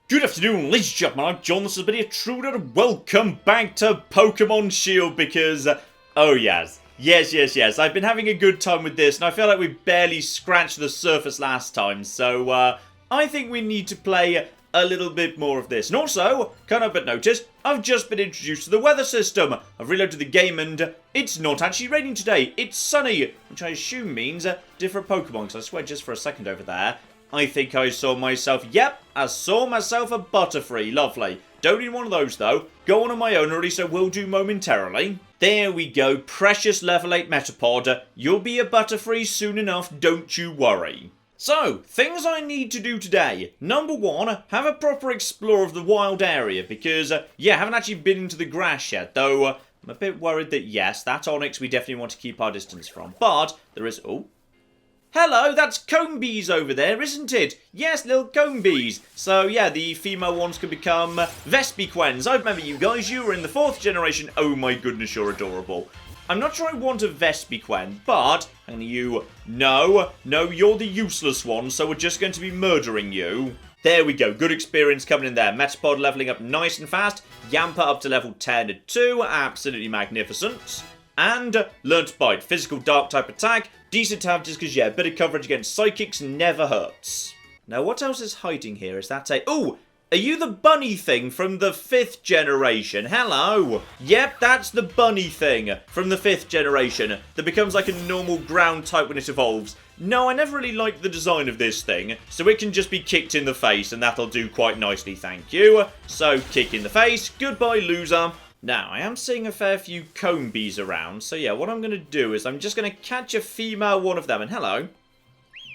Good afternoon, ladies and gentlemen, I'm John, this is Billy Truder, and welcome back to Pokémon Shield, because, oh yes, I've been having a good time with this, and I feel like we barely scratched the surface last time, so, I think we need to play a little bit more of this. And also, can't help but notice, I've just been introduced to the weather system. I've reloaded the game, and it's not actually raining today, it's sunny, which I assume means different Pokemon, because I swear just for a second over there, I think I saw myself, yep, I saw myself a Butterfree, lovely. Don't need one of those though, go on my own, or at least I will do momentarily. There we go, precious level 8 Metapod, you'll be a Butterfree soon enough, don't you worry. So, things I need to do today. Number one, have a proper explore of the wild area, because, yeah, I haven't actually been into the grass yet, though I'm a bit worried that, yes, that Onyx we definitely want to keep our distance from, but there is, oh. Hello, that's Combis over there, isn't it? Yes, little Combis. So, yeah, the female ones can become Vespiquens. I remember you guys, you were in the 4th generation. Oh my goodness, you're adorable. I'm not sure I want a Vespiquen, but, and you, no, you're the useless one, so we're just going to be murdering you. There we go, good experience coming in there. Metapod leveling up nice and fast. Yamper up to level 10 at 2, absolutely magnificent. And Learn to Bite, physical dark type attack. Decent to have just because, yeah, a bit of coverage against psychics never hurts. Now, what else is hiding here? Is that a... Oh, are you the bunny thing from the 5th generation? Hello. Yep, that's the bunny thing from the 5th generation that becomes like a normal ground type when it evolves. No, I never really liked the design of this thing, so it can just be kicked in the face, and that'll do quite nicely, thank you. So, kick in the face. Goodbye, loser. Now, I am seeing a fair few Combis around, so yeah, what I'm going to do is I'm just going to catch a female one of them, and hello. Do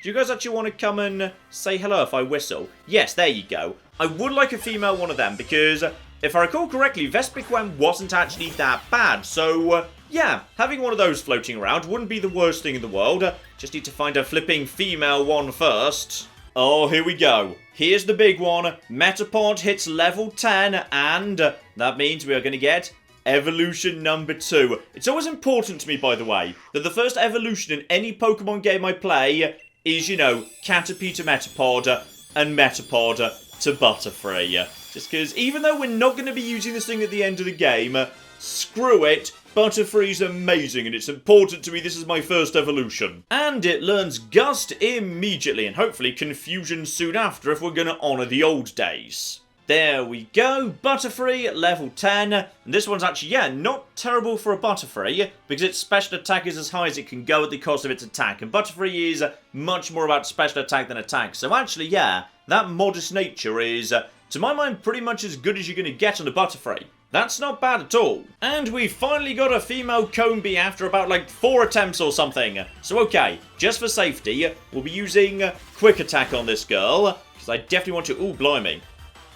you guys actually want to come and say hello if I whistle? Yes, there you go. I would like a female one of them, because if I recall correctly, Vespiquen wasn't actually that bad, so yeah, having one of those floating around wouldn't be the worst thing in the world. Just need to find a flipping female one first. Oh, here we go. Here's the big one. Metapod hits level 10, and that means we are going to get evolution number 2. It's always important to me, by the way, that the first evolution in any Pokemon game I play is, you know, Caterpie to Metapod and Metapod to Butterfree. Just because, even though we're not going to be using this thing at the end of the game, screw it. Butterfree's amazing, and it's important to me this is my first evolution. And it learns Gust immediately, and hopefully Confusion soon after if we're going to honour the old days. There we go, Butterfree at level 10. And this one's actually, yeah, not terrible for a Butterfree, because its special attack is as high as it can go at the cost of its attack. And Butterfree is much more about special attack than attack. So actually, yeah, that modest nature is, to my mind, pretty much as good as you're going to get on a Butterfree. That's not bad at all. And we finally got a female Combi after about like 4 attempts or something. So okay, just for safety, we'll be using Quick Attack on this girl, because I definitely want to... Ooh, blimey.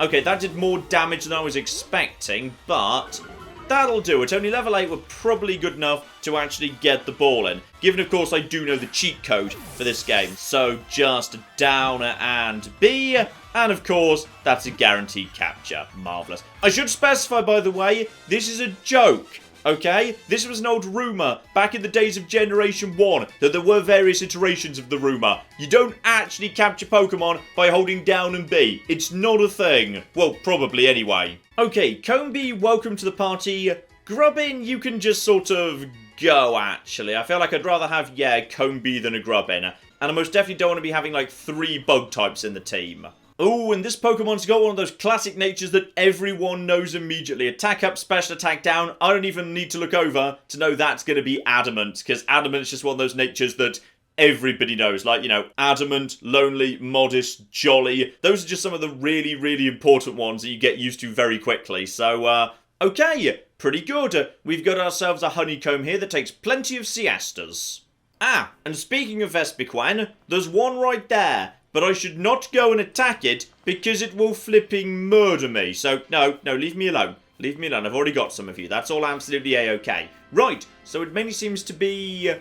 Okay, that did more damage than I was expecting, but that'll do it. Only level 8 were probably good enough to actually get the ball in. Given, of course, I do know the cheat code for this game. So just down and B... And of course, that's a guaranteed capture. Marvellous. I should specify, by the way, this is a joke, okay? This was an old rumour back in the days of Generation 1, that there were various iterations of the rumour. You don't actually capture Pokemon by holding down and B. It's not a thing. Well, probably anyway. Okay, Combi, welcome to the party. Grubbin, you can just sort of go, actually. I feel like I'd rather have, yeah, Combi than a Grubbin. And I most definitely don't want to be having, like, 3 bug types in the team. Oh, and this Pokemon's got one of those classic natures that everyone knows immediately. Attack up, special attack down. I don't even need to look over to know that's going to be Adamant, because Adamant's just one of those natures that everybody knows. Like, you know, Adamant, Lonely, Modest, Jolly. Those are just some of the really, really important ones that you get used to very quickly. So, okay, pretty good. We've got ourselves a Honeycomb here that takes plenty of siestas. Ah, and speaking of Vespiquen, there's one right there. But I should not go and attack it, because it will flipping murder me. So, no, leave me alone. Leave me alone. I've already got some of you. That's all absolutely A-okay. Right, so it mainly seems to be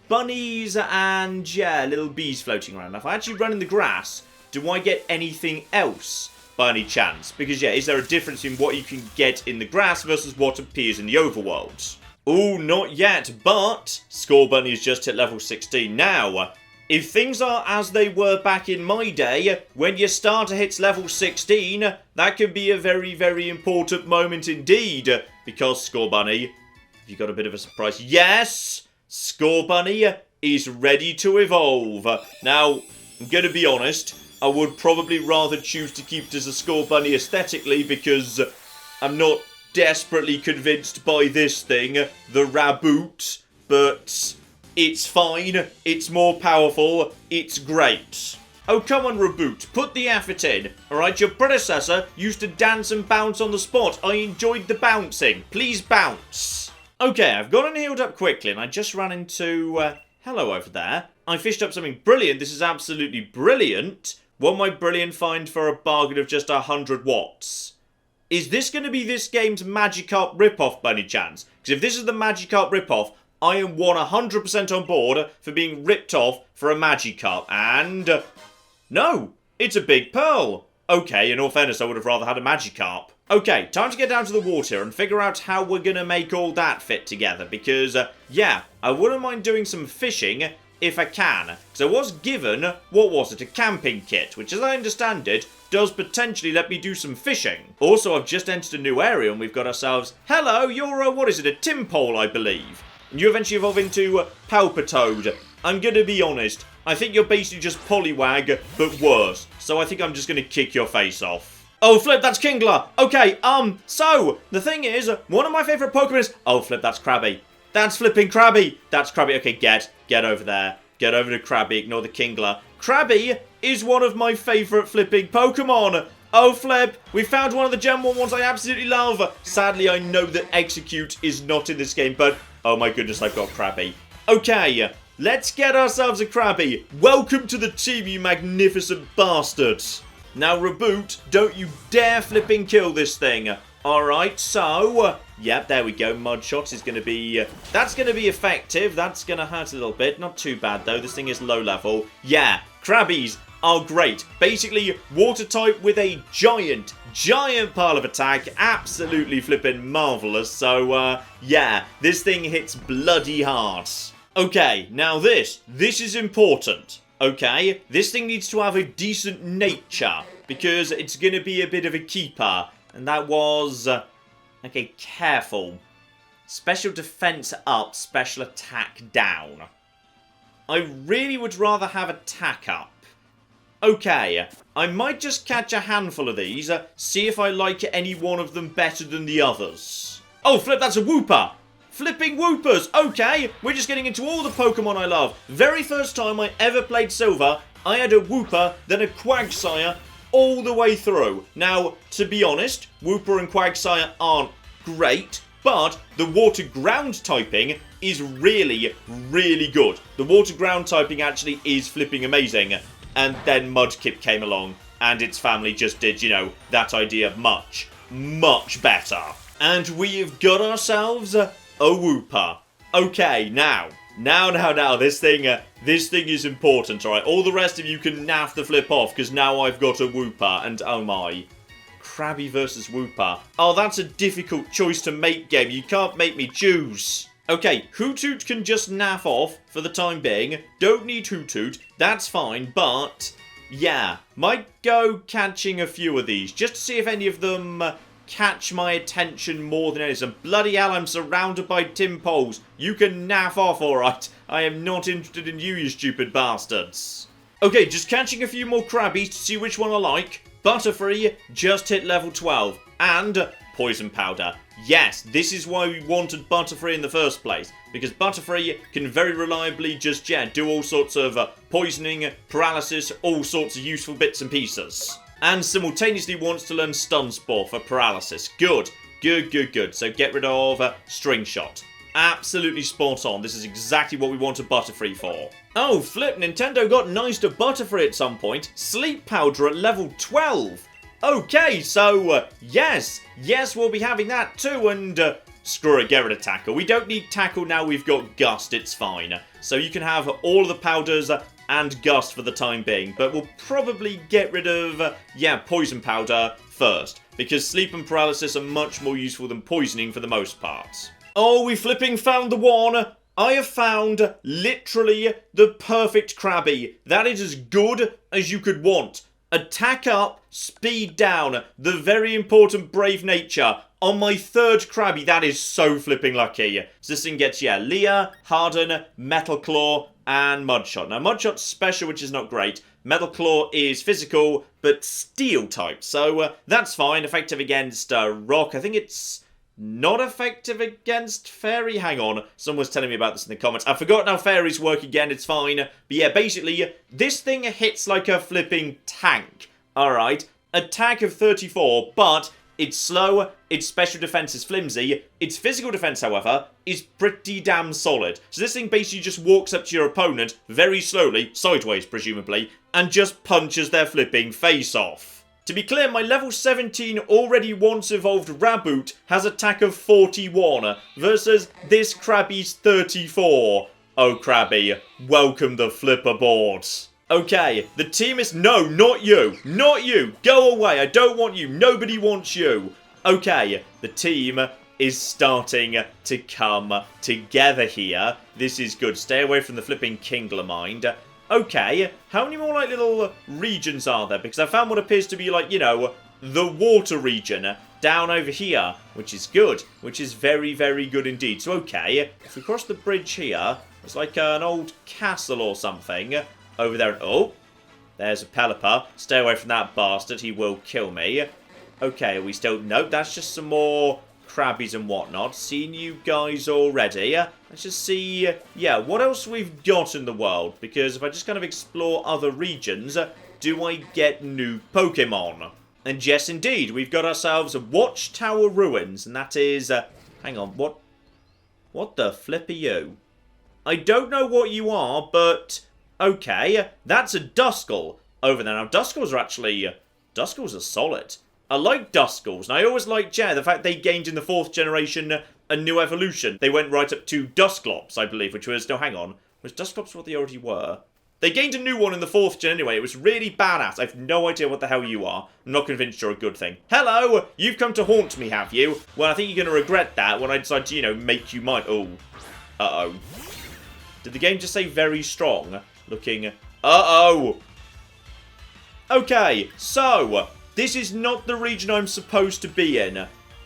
bunnies and, yeah, little bees floating around. Now, if I actually run in the grass, do I get anything else by any chance? Because, yeah, is there a difference in what you can get in the grass versus what appears in the overworld? Oh, not yet, but Score Bunny has just hit level 16 now. if things are as they were back in my day, when your starter hits level 16, that can be a very, very important moment indeed. Because, Scorbunny, have you got a bit of a surprise? Yes! Scorbunny is ready to evolve. Now, I'm going to be honest, I would probably rather choose to keep it as a Scorbunny aesthetically because I'm not desperately convinced by this thing, the Raboot, but it's fine, it's more powerful, it's great. Oh, come on, Raboot, put the effort in. Alright, your predecessor used to dance and bounce on the spot. I enjoyed the bouncing. Please bounce. Okay, I've gone and healed up quickly, and I just ran into... hello over there. I fished up something brilliant. This is absolutely brilliant. Won my brilliant find for a bargain of just 100 watts. Is this going to be this game's Magikarp ripoff by any chance? Because if this is the Magikarp ripoff, I am 100% on board for being ripped off for a Magikarp. And... no, it's a big pearl. Okay, in all fairness, I would have rather had a Magikarp. Okay, time to get down to the water and figure out how we're going to make all that fit together. Because, yeah, I wouldn't mind doing some fishing if I can. Because I was given, what was it, a camping kit, which as I understand it, does potentially let me do some fishing. Also, I've just entered a new area and we've got ourselves, hello, you're what is it, a Timpole, I believe. And you eventually evolve into Palpitoad. I'm going to be honest, I think you're basically just Poliwag, but worse. So I think I'm just going to kick your face off. Oh, flip, that's Kingler. Okay, so, the thing is, one of my favourite Pokemon is... oh, flip, that's Krabby. That's flipping Krabby. That's Krabby. Okay, get over there. Get over to Krabby, ignore the Kingler. Krabby is one of my favourite flipping Pokemon. Oh, flip, we found one of the Gen 1 ones I absolutely love. Sadly, I know that Execute is not in this game, but... oh my goodness, I've got Krabby. Okay, let's get ourselves a Krabby. Welcome to the team, you magnificent bastards. Now, Raboot, don't you dare flipping kill this thing. Alright, so, yep, there we go. Mud Shot is going to be, that's going to be effective. That's going to hurt a little bit. Not too bad, though. This thing is low level. Yeah, Krabbies are great. Basically, water type with a giant pile of attack. Absolutely flipping marvellous. So, yeah, this thing hits bloody hard. Okay, now this is important. Okay, this thing needs to have a decent nature, because it's going to be a bit of a keeper. And that was... okay, careful. Special defense up, special attack down. I really would rather have attack up. Okay, I might just catch a handful of these, see if I like any one of them better than the others. Oh, flip, that's a Wooper! Flipping Woopers! Okay, we're just getting into all the Pokemon I love. Very first time I ever played Silver, I had a Wooper, then a Quagsire, all the way through. Now, to be honest, Wooper and Quagsire aren't great, but the water-ground typing is really, really good. The water-ground typing actually is flipping amazing. And then Mudkip came along, and its family just did, you know, that idea much, much better. And we've got ourselves... a Wooper. Okay, now, this thing is important, alright? All the rest of you can naff the flip off, because now I've got a Wooper, and oh my. Krabby versus Wooper. Oh, that's a difficult choice to make, game. You can't make me choose. Okay, Hoothoot can just naff off for the time being. Don't need Hoothoot, that's fine, but... yeah, might go catching a few of these, just to see if any of them... catch my attention more than anything. Bloody hell, I'm surrounded by Timpoles. You can naff off, alright? I am not interested in you, you stupid bastards. Okay, just catching a few more Krabbies to see which one I like. Butterfree just hit level 12. And Poison Powder. Yes, this is why we wanted Butterfree in the first place. Because Butterfree can very reliably just, yeah, do all sorts of poisoning, paralysis, all sorts of useful bits and pieces. And simultaneously wants to learn Stun Spore for paralysis. Good. Good. So get rid of String Shot. Absolutely spot on. This is exactly what we wanted Butterfree for. Oh, flip. Nintendo got nice to Butterfree at some point. Sleep Powder at level 12. Okay, so, yes, we'll be having that too. And, screw it, get rid of Tackle. We don't need Tackle now. We've got Gust. It's fine. So you can have all of the powders... and Gust for the time being, but we'll probably get rid of, Poison Powder first, because Sleep and Paralysis are much more useful than Poisoning for the most part. Oh, we flipping found the one! I have found literally the perfect Krabby. That is as good as you could want. Attack up, speed down, the very important brave nature. On my third Krabby, that is so flipping lucky. So this thing gets, yeah, Leah, Harden, Metal Claw, and Mudshot. Now, Mudshot's special, which is not great. Metal Claw is physical, but steel type. So that's fine. Effective against Rock. I think it's not effective against Fairy. Hang on. Someone was telling me about this in the comments. I've forgotten how Fairies work again. It's fine. But yeah, basically, this thing hits like a flipping tank. Alright. Attack of 34, but it's slow, its special defense is flimsy, its physical defense, however, is pretty damn solid. So this thing basically just walks up to your opponent, very slowly, sideways presumably, and just punches their flipping face off. To be clear, my level 17 already once evolved Raboot has attack of 41, versus this Krabby's 34. Oh Krabby, welcome the flipper board. Okay, the team is... No, not you. Not you. Go away. I don't want you. Nobody wants you. Okay, the team is starting to come together here. This is good. Stay away from the flipping Kingler Mind. Okay, how many more, like, little regions are there? Because I found what appears to be, like, you know, the water region down over here, which is good. Which is very, very good indeed. So, okay, if we cross the bridge here, it's like an old castle or something. Over there. Oh, there's a Pelipper. Stay away from that bastard. He will kill me. Okay, we still... Nope, that's just some more Krabbies and whatnot. Seen you guys already. Let's just see... Yeah, what else we've got in the world? Because if I just kind of explore other regions, do I get new Pokemon? And yes, indeed, we've got ourselves Watchtower Ruins. And that is... hang on, what the flip are you? I don't know what you are, but... Okay, that's a Duskull over there. Now, Duskulls are actually... Duskulls are solid. I like Duskulls, and I always liked, yeah, the fact they gained in the 4th generation a new evolution. They went right up to Dusclops, I believe, which was... No, hang on. Was Dusclops what they already were? They gained a new one in the 4th gen anyway. It was really badass. I have no idea what the hell you are. I'm not convinced you're a good thing. Hello! You've come to haunt me, have you? Well, I think you're going to regret that when I decide to, you know, make you mine. Oh. Uh-oh. Did the game just say very strong? Looking... Uh-oh! Okay, so... This is not the region I'm supposed to be in.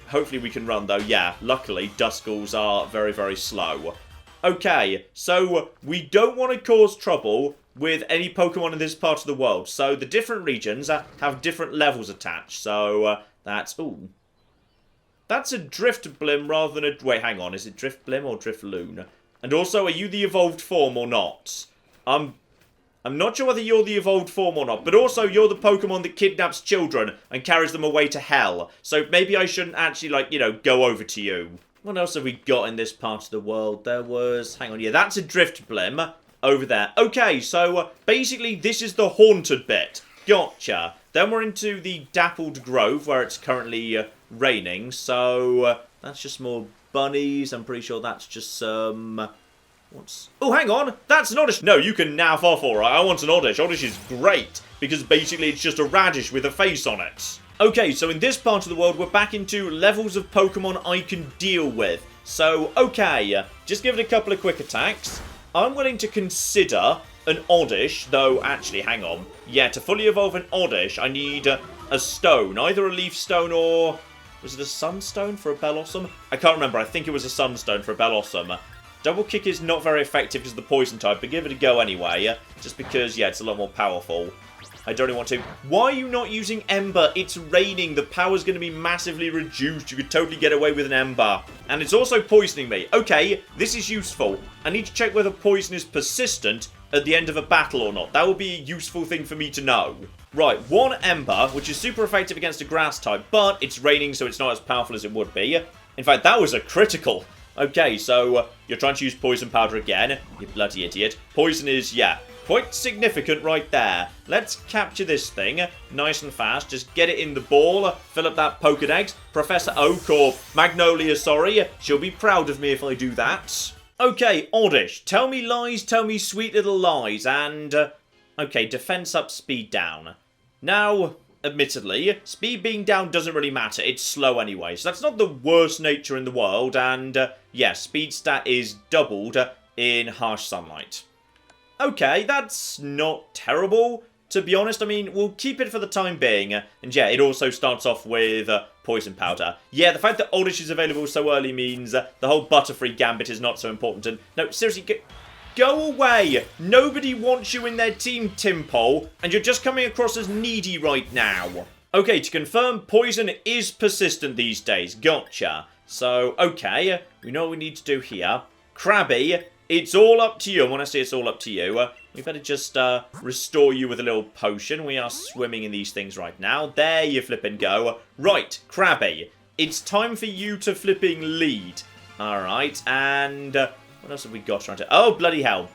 Hopefully we can run, though. Yeah, luckily, Duskulls are very, very slow. Okay, so we don't want to cause trouble with any Pokemon in this part of the world. So the different regions have different levels attached. So that's... Ooh. That's a Driftblim rather than a... Wait, hang on. Is it Driftblim or Drifloon? And also, are you the evolved form or not? I'm not sure whether you're the evolved form or not, but also you're the Pokemon that kidnaps children and carries them away to hell. So maybe I shouldn't actually, like, you know, go over to you. What else have we got in this part of the world? There was... Hang on, yeah, that's a Driftblim over there. Okay, so basically this is the haunted bit. Gotcha. Then we're into the Dappled Grove, where it's currently raining. So that's just more bunnies. I'm pretty sure that's just some... What's... Oh, hang on! That's an Oddish! No, you can naff off, alright. I want an Oddish. Oddish is great, because basically it's just a radish with a face on it. Okay, so in this part of the world, we're back into levels of Pokemon I can deal with. So, okay, just give it a couple of quick attacks. I'm willing to consider an Oddish, though, actually, hang on. Yeah, to fully evolve an Oddish, I need a stone. Either a Leaf Stone or... Was it a Sunstone for a Bellossom? I can't remember. I think it was a Sunstone for a Bellossom. Double Kick is not very effective because of the poison type, but give it a go anyway. Just because, yeah, it's a lot more powerful. I don't even want to. Why are you not using Ember? It's raining. The power's going to be massively reduced. You could totally get away with an Ember. And it's also poisoning me. Okay, this is useful. I need to check whether poison is persistent at the end of a battle or not. That would be a useful thing for me to know. Right, 1 Ember, which is super effective against a grass type, but it's raining, so it's not as powerful as it would be. In fact, that was a critical. Okay, so you're trying to use Poison Powder again, you bloody idiot. Poison is, yeah, quite significant right there. Let's capture this thing nice and fast. Just get it in the ball, fill up that Pokedex. Professor Oak, or Magnolia, sorry, she'll be proud of me if I do that. Okay, Oddish, tell me lies, tell me sweet little lies, and... okay, defense up, speed down. Now, admittedly, speed being down doesn't really matter. It's slow anyway, so that's not the worst nature in the world. And, yeah, speed stat is doubled in harsh sunlight. Okay, that's not terrible, to be honest. I mean, we'll keep it for the time being. And, yeah, it also starts off with poison powder. Yeah, the fact that Oddish is available so early means the whole Butterfree gambit is not so important. And, no, seriously, go away! Nobody wants you in their team, Timpole, and you're just coming across as needy right now. Okay, to confirm, poison is persistent these days. Gotcha. So, okay, we know what we need to do here. Krabby, it's all up to you. And when I say it's all up to you, we better just restore you with a little potion. We are swimming in these things right now. There you flippin' go. Right, Krabby, it's time for you to flipping lead. Alright, and... what else have we got around here? Oh, bloody hell.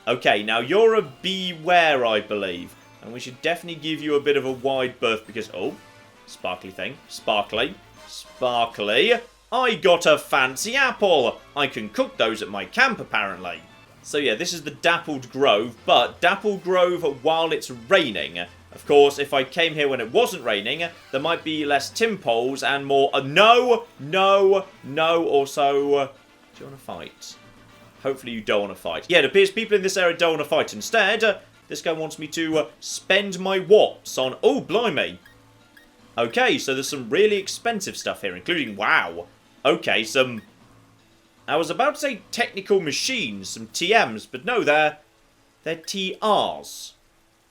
Okay, now you're a beware, I believe. And we should definitely give you a bit of a wide berth because... oh, sparkly thing. Sparkly. Sparkly. I got a fancy apple. I can cook those at my camp, apparently. So yeah, this is the Dappled Grove, but Dappled Grove while it's raining. Of course, if I came here when it wasn't raining, there might be less Timpoles and more... no! Also, do you want to fight? Hopefully you don't want to fight. Yeah, it appears people in this area don't want to fight. Instead, this guy wants me to spend my Wops on... oh, blimey. Okay, so there's some really expensive stuff here, including... wow. Okay, some... I was about to say technical machines, some TMs, but no, they're TRs.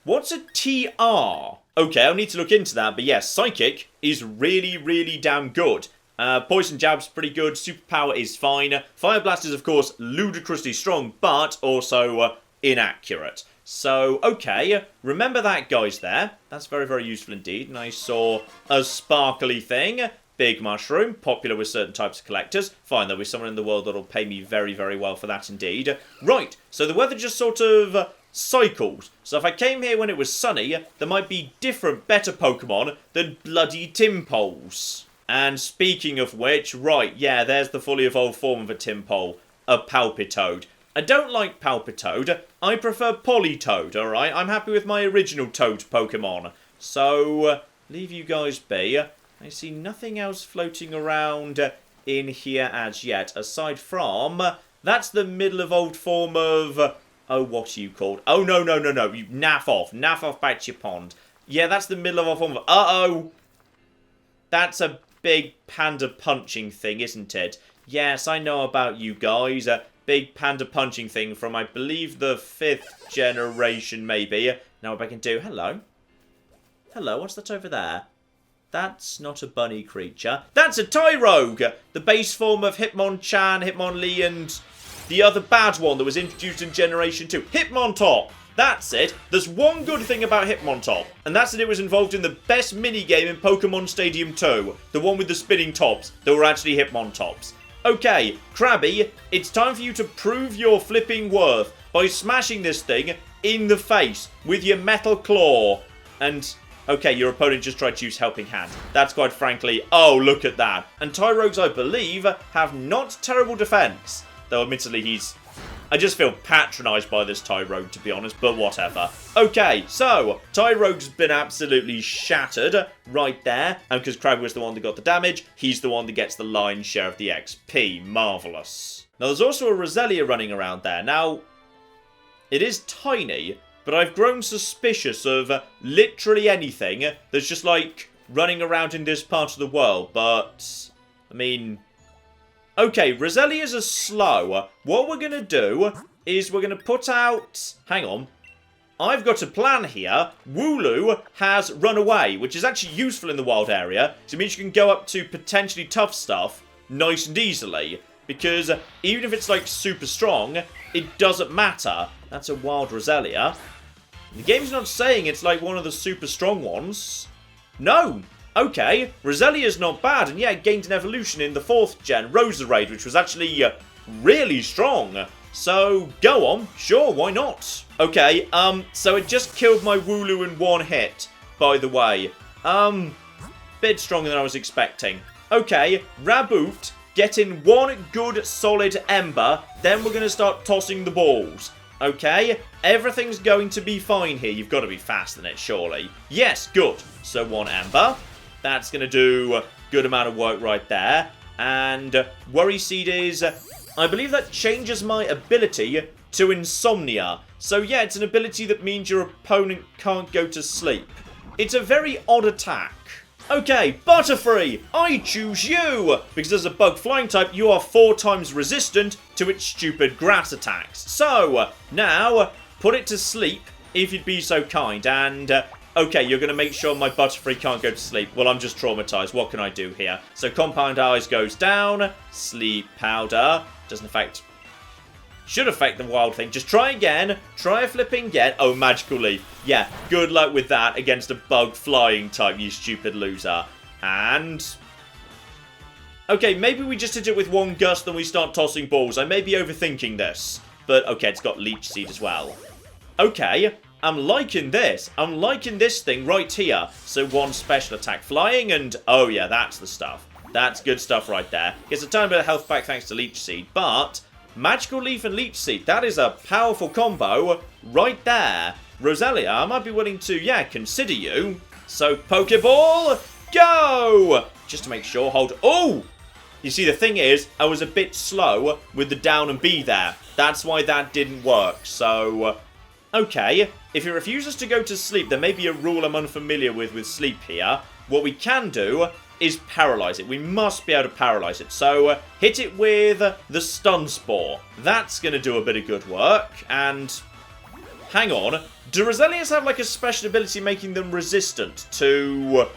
What's a TR? Okay, I'll need to look into that, but yes, Psychic is really, really damn good. Poison Jab's pretty good, Superpower is fine. Fire Blast is, of course, ludicrously strong, but also inaccurate. So, okay, remember that, guys, there. That's very, very useful indeed. And I saw a sparkly thing. Big Mushroom, popular with certain types of collectors. Fine, there'll be someone in the world that'll pay me very, very well for that indeed. Right, so the weather just sort of cycles. So if I came here when it was sunny, there might be different, better Pokemon than bloody Timpoles. And speaking of which, right, yeah, there's the fully evolved form of a Timpole, a Palpitoad. I don't like Palpitoad, I prefer Politoad, alright? I'm happy with my original Toad Pokemon. So, leave you guys be. I see nothing else floating around in here as yet, aside from... that's the middle evolved form of... oh, what are you called? Oh, no, you naff off back to your pond. Yeah, that's the middle evolved form of... uh-oh! That's a big panda punching thing, isn't it? Yes, I know about you guys. A big panda punching thing from, I believe, the 5th generation, maybe. Now what I can do... hello? Hello, what's that over there? That's not a bunny creature. That's a Tyrogue! The base form of Hitmonchan, Hitmonlee, and the other bad one that was introduced in Generation 2. Hitmontop! That's it. There's one good thing about Hitmontop, and that's that it was involved in the best minigame in Pokemon Stadium 2. The one with the spinning tops that were actually Hitmontops. Okay, Krabby, it's time for you to prove your flipping worth by smashing this thing in the face with your metal claw. And... okay, your opponent just tried to use Helping Hand. That's quite frankly... oh, look at that. And Tyrogues, I believe, have not terrible defense. Though, admittedly, he's... I just feel patronised by this Tyrogue, to be honest, but whatever. Okay, so, Tyrogue's been absolutely shattered right there. And because Krabby was the one that got the damage, he's the one that gets the lion's share of the XP. Marvellous. Now, there's also a Roselia running around there. Now, it is tiny... but I've grown suspicious of literally anything that's just, like, running around in this part of the world. But, I mean... okay, Roselias are slow. What we're going to do is we're going to put out... hang on. I've got a plan here. Wooloo has run away, which is actually useful in the wild area. So it means you can go up to potentially tough stuff nice and easily. Because even if it's, like, super strong, it doesn't matter. That's a wild Roselia. The game's not saying it's like one of the super strong ones. No! Okay, Roselia's not bad, and yeah, it gained an evolution in the 4th gen, Roserade, which was actually really strong. So, go on. Sure, why not? Okay, so it just killed my Wooloo in one hit, by the way. Bit stronger than I was expecting. Okay, Raboot, get in one good solid ember, then we're going to start tossing the balls. Okay, everything's going to be fine here. You've got to be faster than it, surely. Yes, good. So 1 Ember. That's going to do a good amount of work right there. And Worry Seed is... I believe that changes my ability to Insomnia. So yeah, it's an ability that means your opponent can't go to sleep. It's a very odd attack. Okay, Butterfree, I choose you! Because as a bug flying type, you are 4 times resistant to its stupid grass attacks. So, now, put it to sleep, if you'd be so kind, and... okay, you're going to make sure my Butterfree can't go to sleep. Well, I'm just traumatized. What can I do here? So, Compound Eyes goes down. Sleep Powder. Doesn't affect... should affect the wild thing. Just try again. Try a flipping again. Oh, Magical Leaf. Yeah, good luck with that against a bug flying type, you stupid loser. And... okay, maybe we just hit it with 1 gust and we start tossing balls. I may be overthinking this. But, okay, it's got Leech Seed as well. Okay, I'm liking this. I'm liking this thing right here. So 1 special attack flying and... oh, yeah, that's the stuff. That's good stuff right there. Gets a tiny bit of health back thanks to Leech Seed, but... Magical Leaf and Leech Seed, that is a powerful combo right there. Roselia, I might be willing to, yeah, consider you. So, Pokeball, go! Just to make sure, hold... oh! You see, the thing is, I was a bit slow with the down and B there. That's why that didn't work. So, okay. If it refuses to go to sleep, there may be a rule I'm unfamiliar with sleep here. What we can do... is paralyze it. We must be able to paralyze it. So, hit it with the Stun Spore. That's going to do a bit of good work. And, hang on. Do Roselias have like a special ability making them resistant to,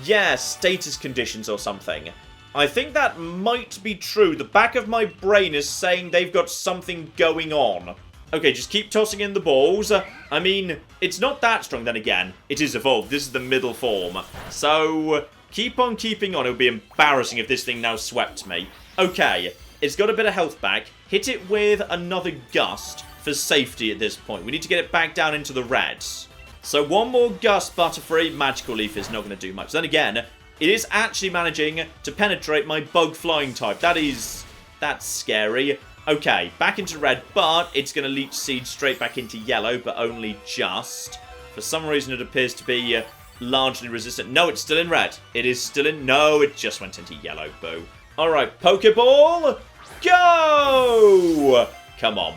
yeah, status conditions or something? I think that might be true. The back of my brain is saying they've got something going on. Okay, just keep tossing in the balls. I mean, it's not that strong then again. It is evolved. This is the middle form. So... keep on keeping on. It would be embarrassing if this thing now swept me. Okay, it's got a bit of health back. Hit it with another gust for safety at this point. We need to get it back down into the reds. So 1 more gust, Butterfree. Magical Leaf is not going to do much. Then again, it is actually managing to penetrate my bug flying type. That's scary. Okay, back into red, but it's going to Leech Seed straight back into yellow, but only just. For some reason, it appears to be... largely resistant. No, it's still in red. It is still in... no, it just went into yellow. Boo. Alright, Pokeball, go! Come on.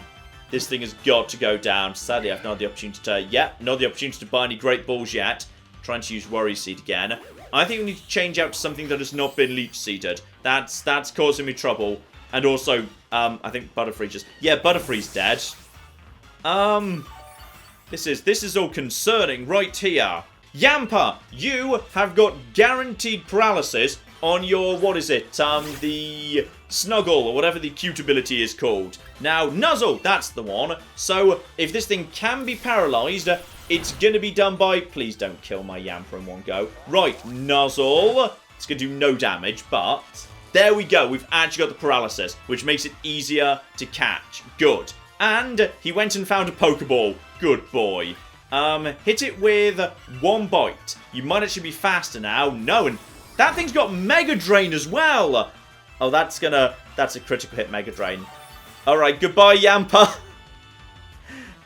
This thing has got to go down. Sadly, I've not had the opportunity to... yeah, not the opportunity to buy any Great Balls yet. Trying to use Worry Seed again. I think we need to change out to something that has not been Leech Seeded. That's causing me trouble. And also, I think Butterfree just... yeah, Butterfree's dead. This is all concerning right here. Yamper, you have got guaranteed paralysis on your, what is it, the Snuggle, or whatever the cute ability is called. Now, Nuzzle, that's the one. So, if this thing can be paralyzed, it's going to be done by... please don't kill my Yamper in one go. Right, Nuzzle. It's going to do no damage, but... there we go, we've actually got the paralysis, which makes it easier to catch. Good. And he went and found a Pokeball. Good boy. Hit it with 1 bite. You might actually be faster now. No, and that thing's got Mega Drain as well. Oh, that's a critical hit Mega Drain. Alright, goodbye, Yamper.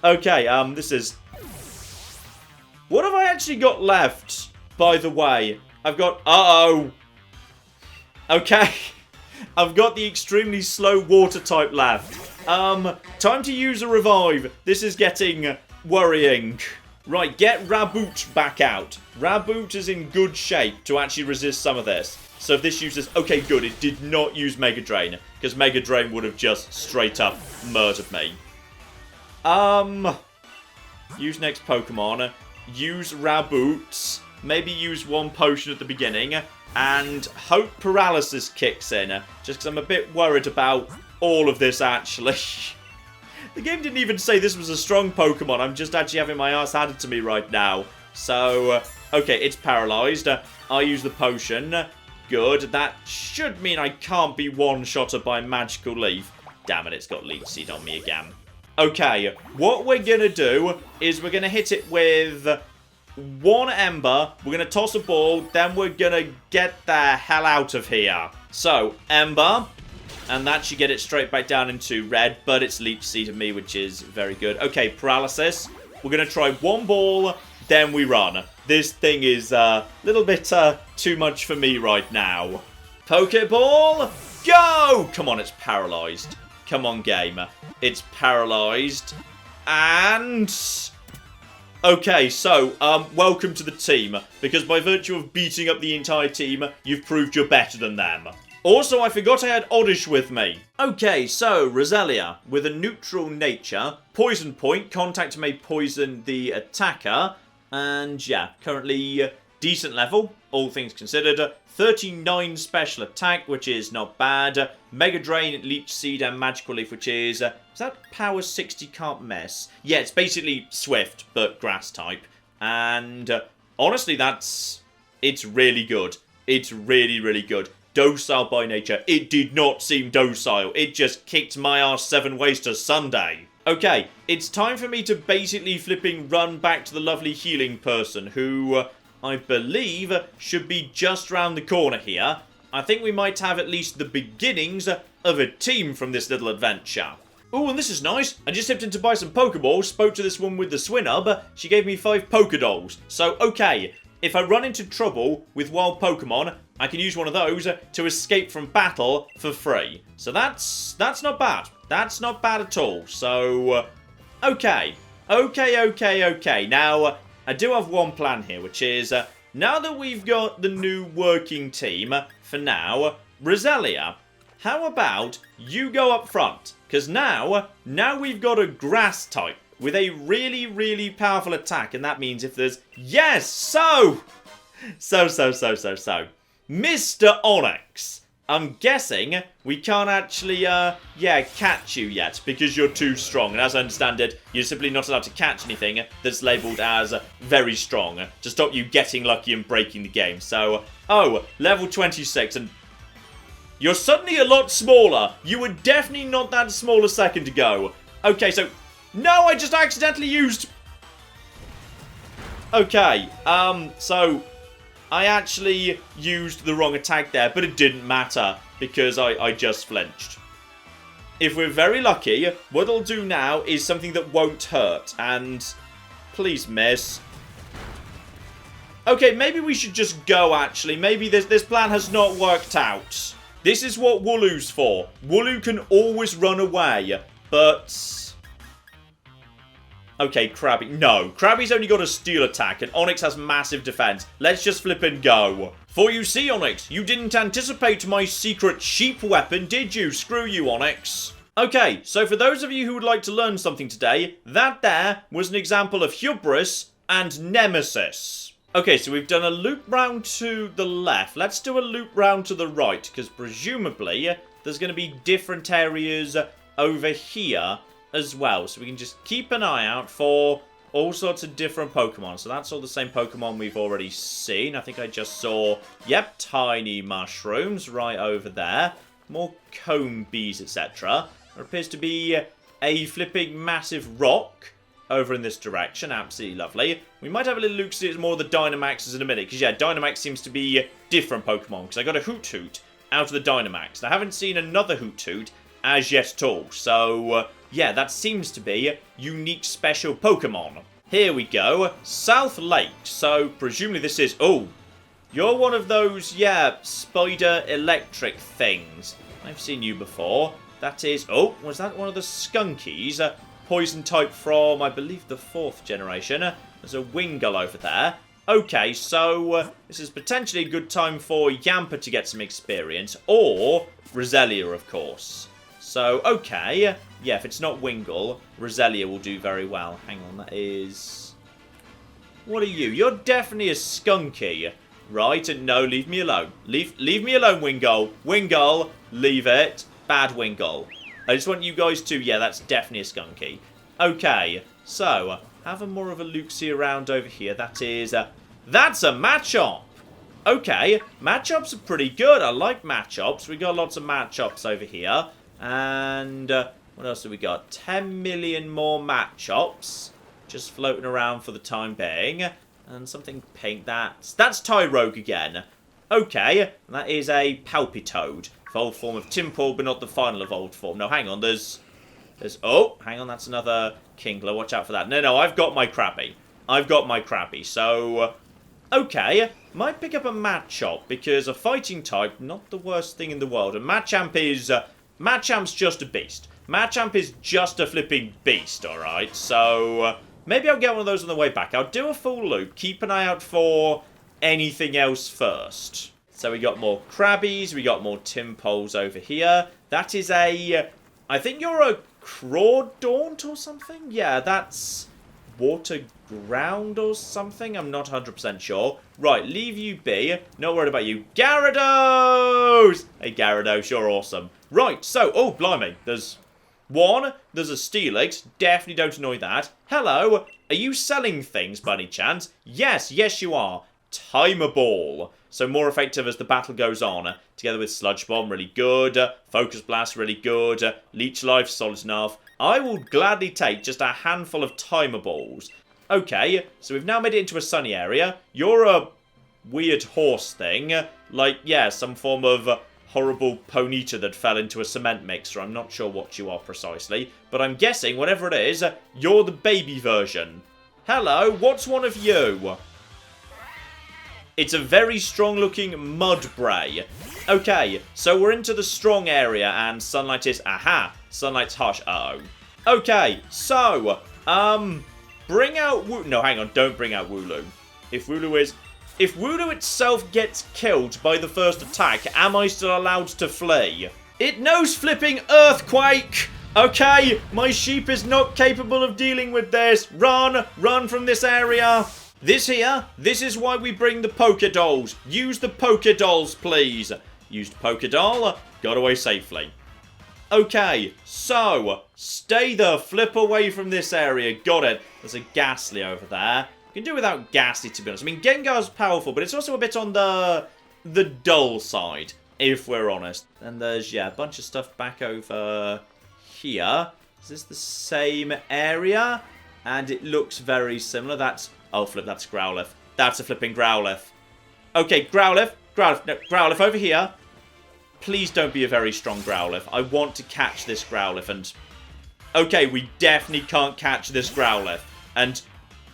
Okay, this is... what have I actually got left, by the way? I've got... uh-oh. Okay. I've got the extremely slow water type left. Time to use a revive. This is getting worrying. Right, get Raboot back out. Raboot is in good shape to actually resist some of this. So if this uses... okay, good. It did not use Mega Drain, because Mega Drain would have just straight up murdered me. Use next Pokemon. Use Raboot. Maybe use 1 potion at the beginning. And hope Paralysis kicks in. Just because I'm a bit worried about all of this, actually. The game didn't even say this was a strong Pokemon. I'm just actually having my ass handed to me right now. So, okay, it's paralyzed. I use the potion. Good. That should mean I can't be one-shotted by Magical Leaf. Damn it, it's got Leech Seed on me again. Okay, what we're going to do is we're going to hit it with 1 Ember. We're going to toss a ball. Then we're going to get the hell out of here. So, Ember, And that should get it straight back down into red, but it's Leech Seeded me, which is very good. Okay, Paralysis. We're going to try one ball, then we run. This thing is a little bit too much for me right now. Pokeball, go! Come on, it's paralyzed. Come on, game. It's paralyzed. And... okay, so, welcome to the team. Because by virtue of beating up the entire team, you've proved you're better than them. Also, I forgot I had Oddish with me. Okay, so, Roselia, with a neutral nature, poison point, contact may poison the attacker, and yeah, currently decent level, all things considered. 39 special attack, which is not bad. Mega Drain, Leech Seed, and Magical Leaf, which is that Power 60 can't miss? Yeah, it's basically Swift, but Grass type. And honestly, it's really good. It's really, really good. Docile by nature. It did not seem docile. It just kicked my ass 7 ways to Sunday. Okay, it's time for me to basically flipping run back to the lovely healing person who I believe should be just round the corner here. I think we might have at least the beginnings of a team from this little adventure. Ooh, and this is nice. I just stepped in to buy some Pokeballs, spoke to this one with the Swinub. She gave me 5 Pokedolls. So, okay, if I run into trouble with wild Pokemon, I can use one of those to escape from battle for free. So that's not bad. That's not bad at all. So, okay. Okay. Now, I do have one plan here, which is, now that we've got the new working team, for now, Roselia, how about you go up front? Because now we've got a grass type with a really, really powerful attack, and that means if there's... yes! So, Mr. Onyx, I'm guessing we can't actually, catch you yet because you're too strong. And as I understand it, you're simply not allowed to catch anything that's labelled as very strong to stop you getting lucky and breaking the game. So, oh, level 26, and you're suddenly a lot smaller. You were definitely not that small a second ago. Okay, so, no, I just accidentally used... okay, so... I actually used the wrong attack there, but it didn't matter because I just flinched. If we're very lucky, what I'll do now is something that won't hurt, and please miss. Okay, maybe we should just go, actually. Maybe this plan has not worked out. This is what Wooloo's for. Wooloo can always run away, but... okay, Krabby. No, Krabby's only got a steel attack, and Onyx has massive defense. Let's just flip and go. For you see, Onyx, you didn't anticipate my secret sheep weapon, did you? Screw you, Onyx. Okay, so for those of you who would like to learn something today, that there was an example of hubris and nemesis. Okay, so we've done a loop round to the left. Let's do a loop round to the right, because presumably there's going to be different areas over here as well, so we can just keep an eye out for all sorts of different Pokemon. So that's all the same Pokemon we've already seen. I think I just saw, yep, tiny mushrooms right over there. More comb bees, etc. There appears to be a flipping massive rock over in this direction. Absolutely lovely. We might have a little look see at more of the Dynamaxes in a minute, because yeah, Dynamax seems to be different Pokemon, because I got a Hoot out of the Dynamax. And I haven't seen another Hoot as yet at all, so... yeah, that seems to be unique special Pokemon. Here we go. South Lake. So, presumably this is... oh, you're one of those, yeah, spider electric things. I've seen you before. That is... oh, was that one of the Skunkies? Poison type from, I believe, the 4th generation. There's a Wingull over there. Okay, so this is potentially a good time for Yamper to get some experience. Or Roselia, of course. So, okay, yeah, if it's not Wingull, Roselia will do very well. Hang on, that is... what are you? You're definitely a Skunky, right? And no, leave me alone. Leave me alone, Wingull. Wingull, leave it. Bad Wingull. I just want you guys to... yeah, that's definitely a Skunky. Okay, so, have a more of a look-see around over here. That is... that's a Machop! Okay, Machops are pretty good. I like Machops. We got lots of Machops over here. And what else have we got? 10 million more Machops just floating around for the time being. And something pink. That's Tyrogue again. Okay, that is a Palpitoad. Evolved form of Timpole, but not the final evolved form. No, hang on, there's... Oh, hang on, that's another Kingler. Watch out for that. No, I've got my Krabby. So, okay. Might pick up a Machop, because a fighting type, not the worst thing in the world. And Machamp is... Machamp's just a beast. Machamp is just a flipping beast, alright? So, maybe I'll get one of those on the way back. I'll do a full loop. Keep an eye out for anything else first. So we got more Krabbies. We got more Timpoles over here. That is a... I think you're a Crawdaunt or something? Yeah, that's Water Ground or something. I'm not 100% sure. Right, leave you be. Not worried about you. Gyarados! Hey, Gyarados, you're awesome. Right, so... Oh, blimey. There's one. There's a Steelix. Definitely don't annoy that. Hello. Are you selling things by any chance? Yes, you are. Timer Ball. So more effective as the battle goes on. Together with Sludge Bomb, really good. Focus Blast, really good. Leech Life, solid enough. I will gladly take just a handful of Timer Balls. Okay, so we've now made it into a sunny area. You're a weird horse thing. Like, yeah, some form of horrible Ponyta that fell into a cement mixer. I'm not sure what you are precisely. But I'm guessing, whatever it is, you're the baby version. Hello, what's one of you? It's a very strong-looking Mudbray. Okay, so we're into the strong area, and Sunlight is... Aha! Sunlight's harsh. Uh-oh. Okay, so... Bring out Woo... No, hang on. Don't bring out Wooloo. If Wooloo itself gets killed by the first attack, am I still allowed to flee? It knows flipping Earthquake! Okay, my sheep is not capable of dealing with this. Run! Run from this area! This is why we bring the Pokédolls. Use the Pokédolls, please. Used Pokédoll, got away safely. Okay, so, stay the flip away from this area. Got it. There's a Ghastly over there. You can do without Ghastly, to be honest. I mean, Gengar's powerful, but it's also a bit on the dull side, if we're honest. And there's, yeah, a bunch of stuff back over here. Is this the same area? And it looks very similar. That's... Oh, flip, that's Growlithe. That's a flipping Growlithe. Okay, Growlithe. No, Growlithe over here. Please don't be a very strong Growlithe. I want to catch this Growlithe and... Okay, we definitely can't catch this Growlithe. And,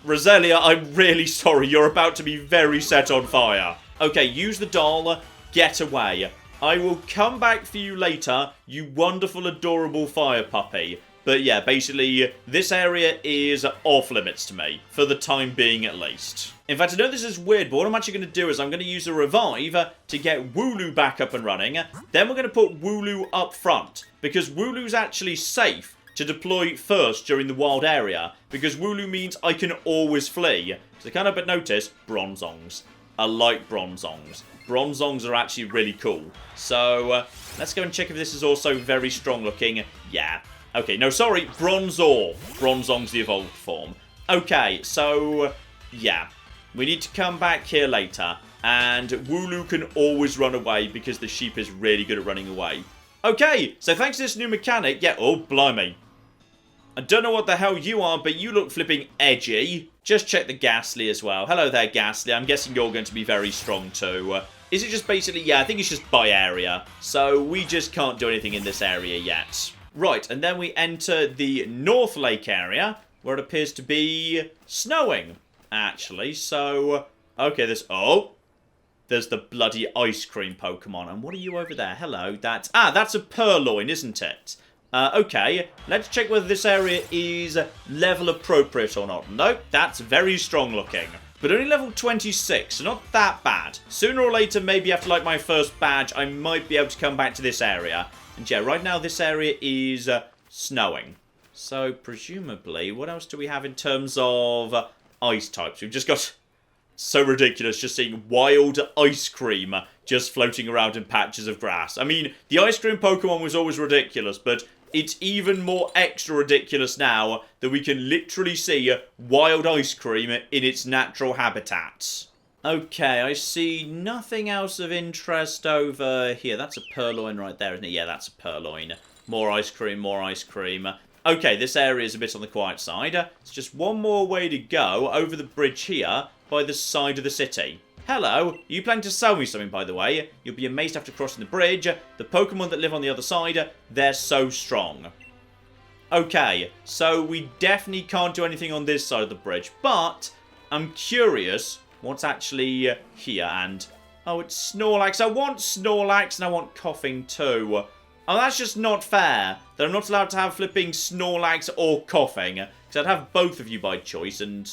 Roselia, I'm really sorry. You're about to be very set on fire. Okay, use the doll. Get away. I will come back for you later, you wonderful, adorable fire puppy. But yeah, basically, this area is off limits to me, for the time being at least. In fact, I know this is weird, but what I'm actually going to do is I'm going to use a revive to get Wooloo back up and running. Then we're going to put Wooloo up front, because Wooloo's actually safe to deploy first during the wild area, because Wooloo means I can always flee. So I can't help but notice, Bronzongs. I like Bronzongs. Bronzongs are actually really cool. So, let's go and check if this is also very strong looking. Yeah. Okay, no, sorry, Bronzor. Bronzong's the evolved form. Okay, so, yeah. We need to come back here later. And Wooloo can always run away because the sheep is really good at running away. Okay, so thanks to this new mechanic, yeah, oh, blimey. I don't know what the hell you are, but you look flipping edgy. Just check the Ghastly as well. Hello there, Ghastly. I'm guessing you're going to be very strong too. Is it just basically, yeah, I think it's just by area. So we just can't do anything in this area yet. Right, and then we enter the North Lake area, where it appears to be snowing, actually. So, okay, there's the bloody ice cream Pokemon. And what are you over there? Hello, that's a Purloin, isn't it? Okay, let's check whether this area is level appropriate or not. Nope, that's very strong looking. But only level 26, so not that bad. Sooner or later, maybe after like my first badge, I might be able to come back to this area. And yeah, right now this area is snowing. So presumably, what else do we have in terms of ice types? We've just got so ridiculous just seeing wild ice cream just floating around in patches of grass. I mean, the ice cream Pokemon was always ridiculous, but it's even more extra ridiculous now that we can literally see wild ice cream in its natural habitats. Okay, I see nothing else of interest over here. That's a Purloin right there, isn't it? Yeah, that's a Purloin. More ice cream, more ice cream. Okay, this area is a bit on the quiet side. It's just one more way to go over the bridge here by the side of the city. Hello, you planning to sell me something, by the way? You'll be amazed after crossing the bridge. The Pokemon that live on the other side, they're so strong. Okay, so we definitely can't do anything on this side of the bridge, but I'm curious what's actually here, and... oh, it's Snorlax. I want Snorlax, and I want Coughing too. Oh, that's just not fair that I'm not allowed to have flipping Snorlax or Coughing, because I'd have both of you by choice, and...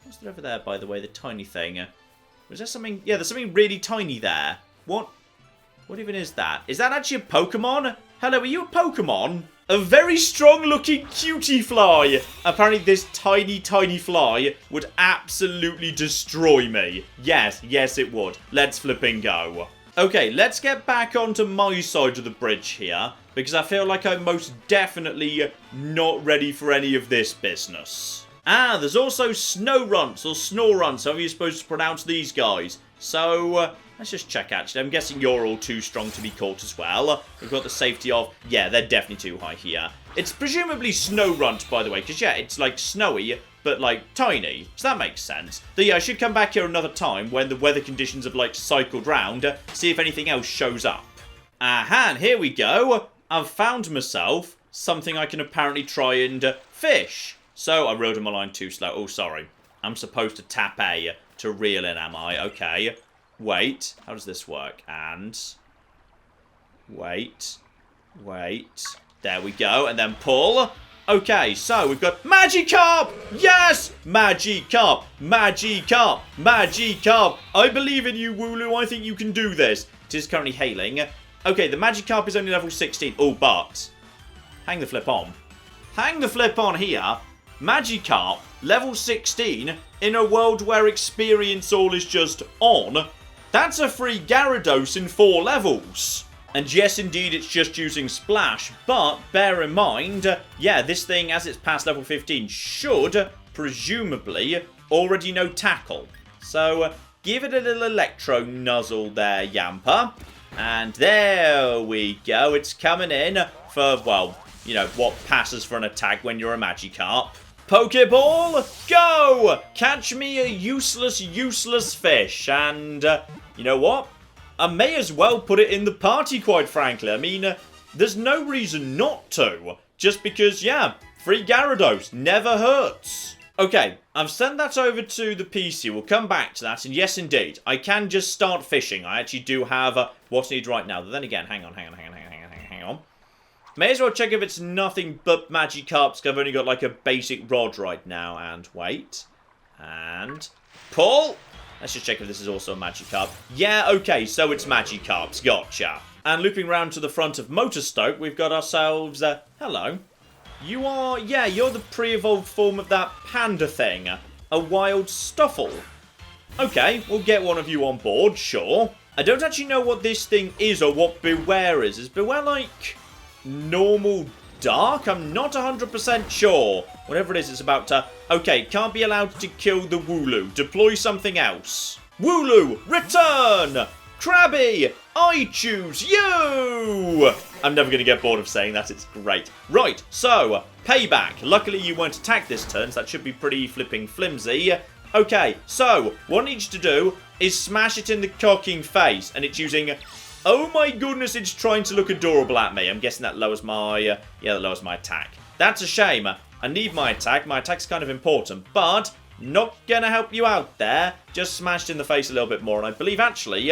what's that over there, by the way, the tiny thing? Was there something... yeah, there's something really tiny there. What even is that? Is that actually a Pokemon? Hello, are you a Pokemon? A very strong-looking cutie fly. Apparently this tiny, tiny fly would absolutely destroy me. Yes, it would. Let's flipping go. Okay, let's get back onto my side of the bridge here, because I feel like I'm most definitely not ready for any of this business. Ah, there's also Snorunts, or Snorunts, however you're supposed to pronounce these guys. So, let's just check, actually. I'm guessing you're all too strong to be caught as well. We've got the safety of... yeah, they're definitely too high here. It's presumably Snorunt, by the way, because, yeah, it's, like, snowy, but, like, tiny. So that makes sense. But, yeah, I should come back here another time when the weather conditions have, like, cycled round, see if anything else shows up. Aha, and here we go. I've found myself something I can apparently try and fish. So, I rode on my line too slow. Oh, sorry. I'm supposed to tap A to reel in, am I? Okay. Wait. How does this work? And... wait. There we go. And then pull. Okay, so we've got Magikarp! Yes! Magikarp! Magikarp! Magikarp! I believe in you, Wooloo. I think you can do this. It is currently hailing. Okay, the Magikarp is only level 16. Oh, but... hang the flip on. Hang the flip on here. Magikarp, level 16, in a world where Experience All is just on. That's a free Gyarados in 4 levels. And yes, indeed, it's just using Splash, but bear in mind, yeah, this thing, as it's past level 15, should, presumably, already know Tackle. So, give it a little Electro Nuzzle there, Yamper. And there we go, it's coming in for, well, you know, what passes for an attack when you're a Magikarp. Pokeball, go! Catch me a useless fish. And, you know what? I may as well put it in the party, quite frankly. I mean, there's no reason not to. Just because, yeah, free Gyarados never hurts. Okay, I've sent that over to the PC. We'll come back to that. And yes, indeed, I can just start fishing. I actually do have what I need right now. But then again, hang on. May as well check if it's nothing but Magikarps, because I've only got like a basic rod right now. And wait. And pull. Let's just check if this is also a Magikarp. Yeah, okay, so it's Magikarps. Gotcha. And looping round to the front of Motorstoke, we've got ourselves... hello. You are... yeah, you're the pre-evolved form of that panda thing. A wild Stuffle. Okay, we'll get one of you on board, sure. I don't actually know what this thing is or what Beware is. Is Beware like... normal dark? I'm not 100% sure. Whatever it is, it's about to... okay, can't be allowed to kill the Wooloo. Deploy something else. Wooloo, return! Krabby, I choose you! I'm never going to get bored of saying that. It's great. Right, so, payback. Luckily, you weren't attacked this turn, so that should be pretty flipping flimsy. Okay, so, what I need you to do is smash it in the cocking face, and it's using... oh my goodness, it's trying to look adorable at me. I'm guessing that lowers my... yeah, that lowers my attack. That's a shame. I need my attack. My attack's kind of important, but not gonna help you out there. Just smashed in the face a little bit more, and I believe, actually,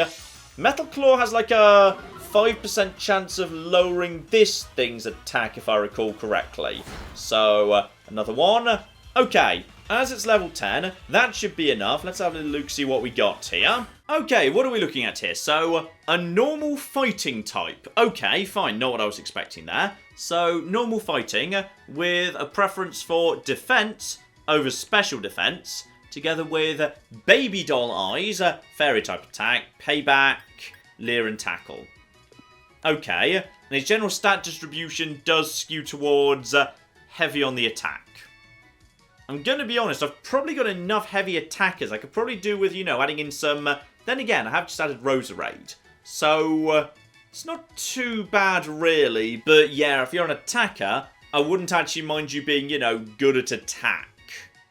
Metal Claw has like a 5% chance of lowering this thing's attack, if I recall correctly. So, another one. Okay, as it's level 10, that should be enough. Let's have a look, see what we got here. Okay, what are we looking at here? So, a normal fighting type. Okay, fine, not what I was expecting there. So, normal fighting with a preference for defense over special defense, together with baby doll eyes, fairy type attack, payback, leer and tackle. Okay, and his general stat distribution does skew towards heavy on the attack. I'm going to be honest, I've probably got enough heavy attackers. I could probably do with, you know, adding in some... then again, I have just added Roserade. So, it's not too bad, really. But yeah, if you're an attacker, I wouldn't actually mind you being, you know, good at attack.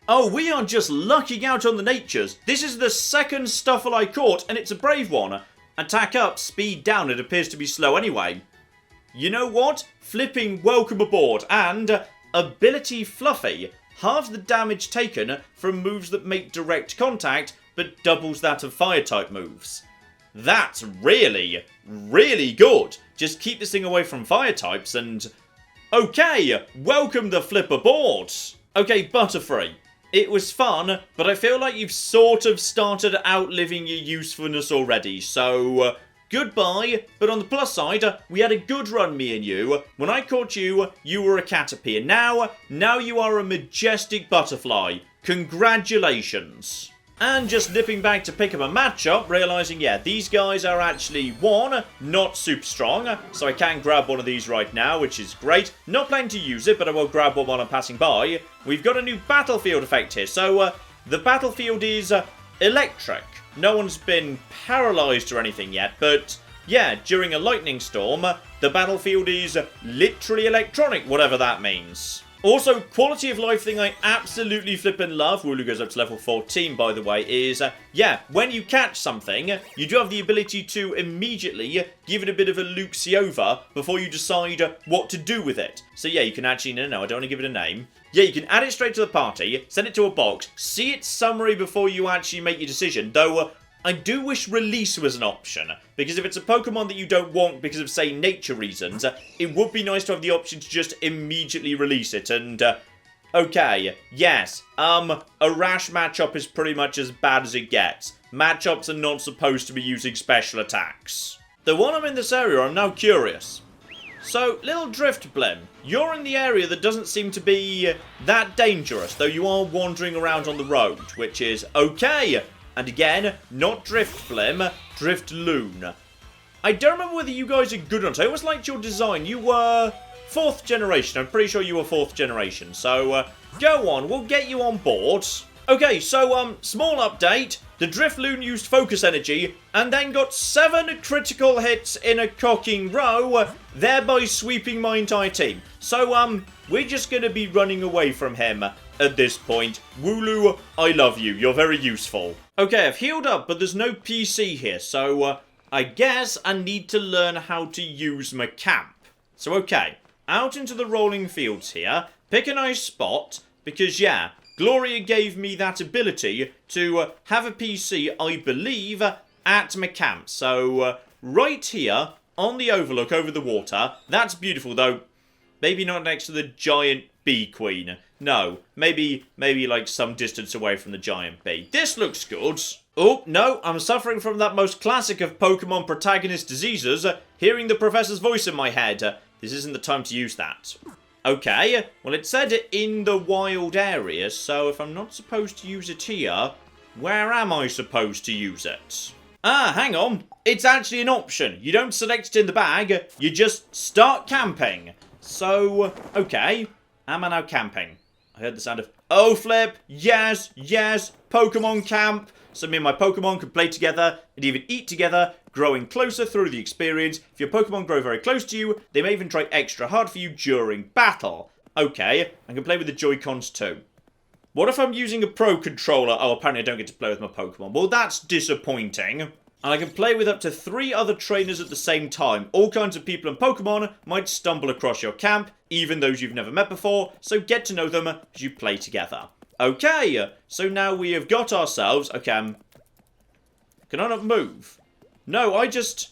Oh, we are just lucking out on the natures. This is the second Stuffle I caught, and it's a brave one. Attack up, speed down, it appears to be slow anyway. You know what? Flipping welcome aboard, and ability Fluffy halves the damage taken from moves that make direct contact, but doubles that of fire-type moves. That's really, really good. Just keep this thing away from fire-types and... Okay, welcome the flip aboard. Okay, Butterfree. It was fun, but I feel like you've sort of started outliving your usefulness already, so goodbye. But on the plus side, we had a good run, me and you. When I caught you, you were a Caterpie. Now you are a majestic butterfly. Congratulations. And just nipping back to pick up a Machop, realising, yeah, these guys are actually, one, not super strong, so I can grab one of these right now, which is great. Not planning to use it, but I will grab one while I'm passing by. We've got a new battlefield effect here, so the battlefield is electric. No one's been paralysed or anything yet, but yeah, during a lightning storm, the battlefield is literally electronic, whatever that means. Also, quality of life thing I absolutely flippin' love, Wooloo goes up to level 14 by the way, is, yeah, when you catch something, you do have the ability to immediately give it a bit of a look-see-over before you decide what to do with it. So yeah, you can actually, no, I don't want to give it a name. Yeah, you can add it straight to the party, send it to a box, see its summary before you actually make your decision, though I do wish release was an option, because if it's a Pokemon that you don't want because of, say, nature reasons, it would be nice to have the option to just immediately release it, and, okay, yes, a Rash Machop is pretty much as bad as it gets. Machops are not supposed to be using special attacks. The one I'm in this area, I'm now curious. So, little Drift Blim, you're in the area that doesn't seem to be that dangerous, though you are wandering around on the road, which is okay. And again, not Drift Blim, Drift Loon. I don't remember whether you guys are good or not. I always liked your design. You were 4th generation. I'm pretty sure you were 4th generation. So, go on. We'll get you on board. Okay, so, small update. The Drift Loon used Focus Energy and then got 7 critical hits in a cocking row, thereby sweeping my entire team. So, we're just going to be running away from him at this point. Wooloo, I love you. You're very useful. Okay, I've healed up, but there's no PC here, so I guess I need to learn how to use my camp. So, okay, out into the rolling fields here, pick a nice spot, because, yeah, Gloria gave me that ability to have a PC, I believe, at my camp. So, right here, on the overlook over the water, that's beautiful, though maybe not next to the giant bee queen. No, maybe like some distance away from the giant bee. This looks good. Oh, no, I'm suffering from that most classic of Pokemon protagonist diseases, hearing the professor's voice in my head. This isn't the time to use that. Okay, well it said in the wild area, so if I'm not supposed to use it here, where am I supposed to use it? Ah, hang on. It's actually an option. You don't select it in the bag, you just start camping. So, okay, am I now camping? I heard the sound of, oh flip, yes, Pokemon camp. So me and my Pokemon can play together and even eat together, growing closer through the experience. If your Pokemon grow very close to you, they may even try extra hard for you during battle. Okay, I can play with the Joy-Cons too. What if I'm using a Pro Controller? Oh, apparently I don't get to play with my Pokemon. Well, that's disappointing. And I can play with up to 3 other trainers at the same time. All kinds of people and Pokemon might stumble across your camp, even those you've never met before, so get to know them as you play together. Okay, so now we have got ourselves... Okay, can I not move? No, I just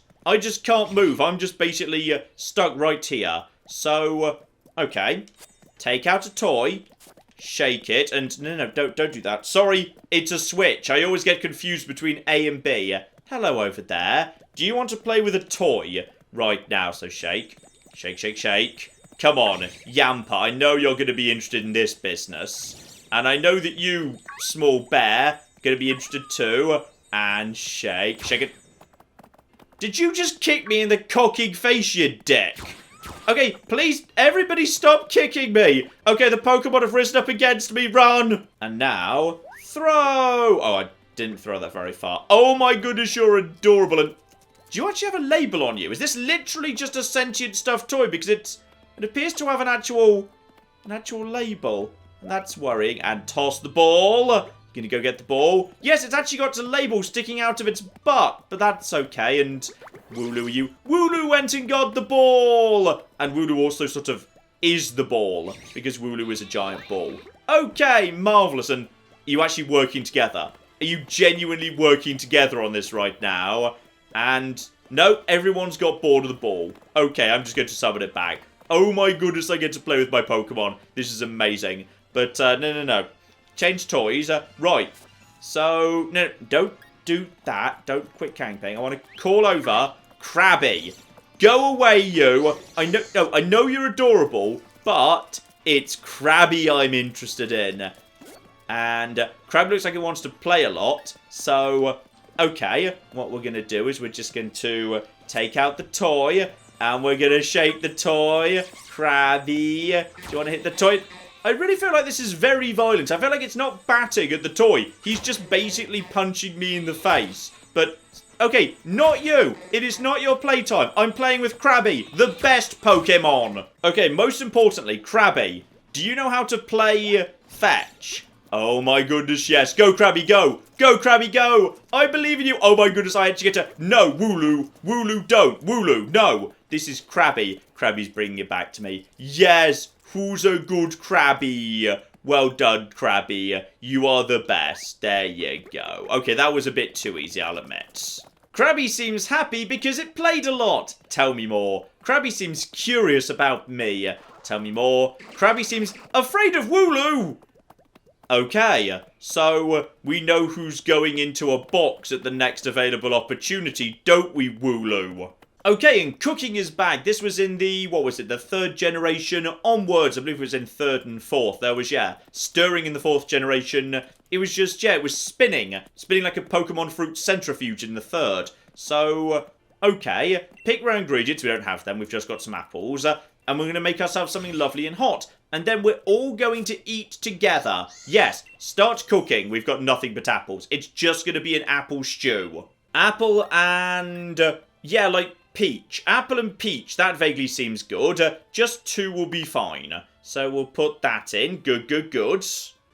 can't move. I'm just basically stuck right here. So, okay. Take out a toy. Shake it. And, no, don't do that. Sorry, it's a Switch. I always get confused between A and B. Hello over there. Do you want to play with a toy right now? So shake. Shake, shake, shake. Come on, Yamper. I know you're going to be interested in this business. And I know that you, small bear, are going to be interested too. And shake. Shake it. Did you just kick me in the cocking face, you dick? Okay, please, everybody stop kicking me. Okay, the Pokemon have risen up against me. Run. And now, throw. Oh, I didn't throw that very far. Oh my goodness, you're adorable. And do you actually have a label on you? Is this literally just a sentient stuffed toy? Because it appears to have an actual label. That's worrying. And toss the ball. Gonna go get the ball. Yes, it's actually got a label sticking out of its butt, but that's okay. And Wooloo, Wooloo went and got the ball. And Wooloo also sort of is the ball, because Wooloo is a giant ball. Okay, marvellous. And are you actually working together? Are you genuinely working together on this right now? And no, everyone's got bored of the ball. Okay, I'm just going to summon it back. Oh my goodness, I get to play with my Pokemon. This is amazing. But no. Change toys. Right. So, no, don't do that. Don't quit camping. I want to call over Krabby. Go away, you. I know you're adorable, but it's Krabby I'm interested in. And Krabby looks like he wants to play a lot. So, okay, what we're going to do is we're just going to take out the toy. And we're going to shake the toy. Krabby, do you want to hit the toy? I really feel like this is very violent. I feel like it's not batting at the toy. He's just basically punching me in the face. But, okay, not you. It is not your playtime. I'm playing with Krabby, the best Pokemon. Okay, most importantly, Krabby, do you know how to play fetch? Oh my goodness, yes. Go, Krabby, go. Go, Krabby, go. I believe in you. Oh my goodness, I actually get to... No, Wooloo. Wooloo, don't. Wooloo, no. This is Krabby. Krabby's bringing it back to me. Yes. Who's a good Krabby? Well done, Krabby. You are the best. There you go. Okay, that was a bit too easy, I'll admit. Krabby seems happy because it played a lot. Tell me more. Krabby seems curious about me. Tell me more. Krabby seems afraid of Wooloo. Okay, so we know who's going into a box at the next available opportunity, don't we, Wooloo? Okay, and cooking is back. This was in the, what was it, the 3rd generation onwards. I believe it was in 3rd and 4th. There was, stirring in the 4th generation. It was just, it was spinning. Spinning like a Pokemon fruit centrifuge in the 3rd. So, okay, pick our ingredients. We don't have them. We've just got some apples. And we're going to make ourselves something lovely and hot. And then we're all going to eat together. Yes, start cooking. We've got nothing but apples. It's just going to be an apple stew. Apple and, like peach. Apple and peach. That vaguely seems good. Just 2 will be fine. So we'll put that in. Good.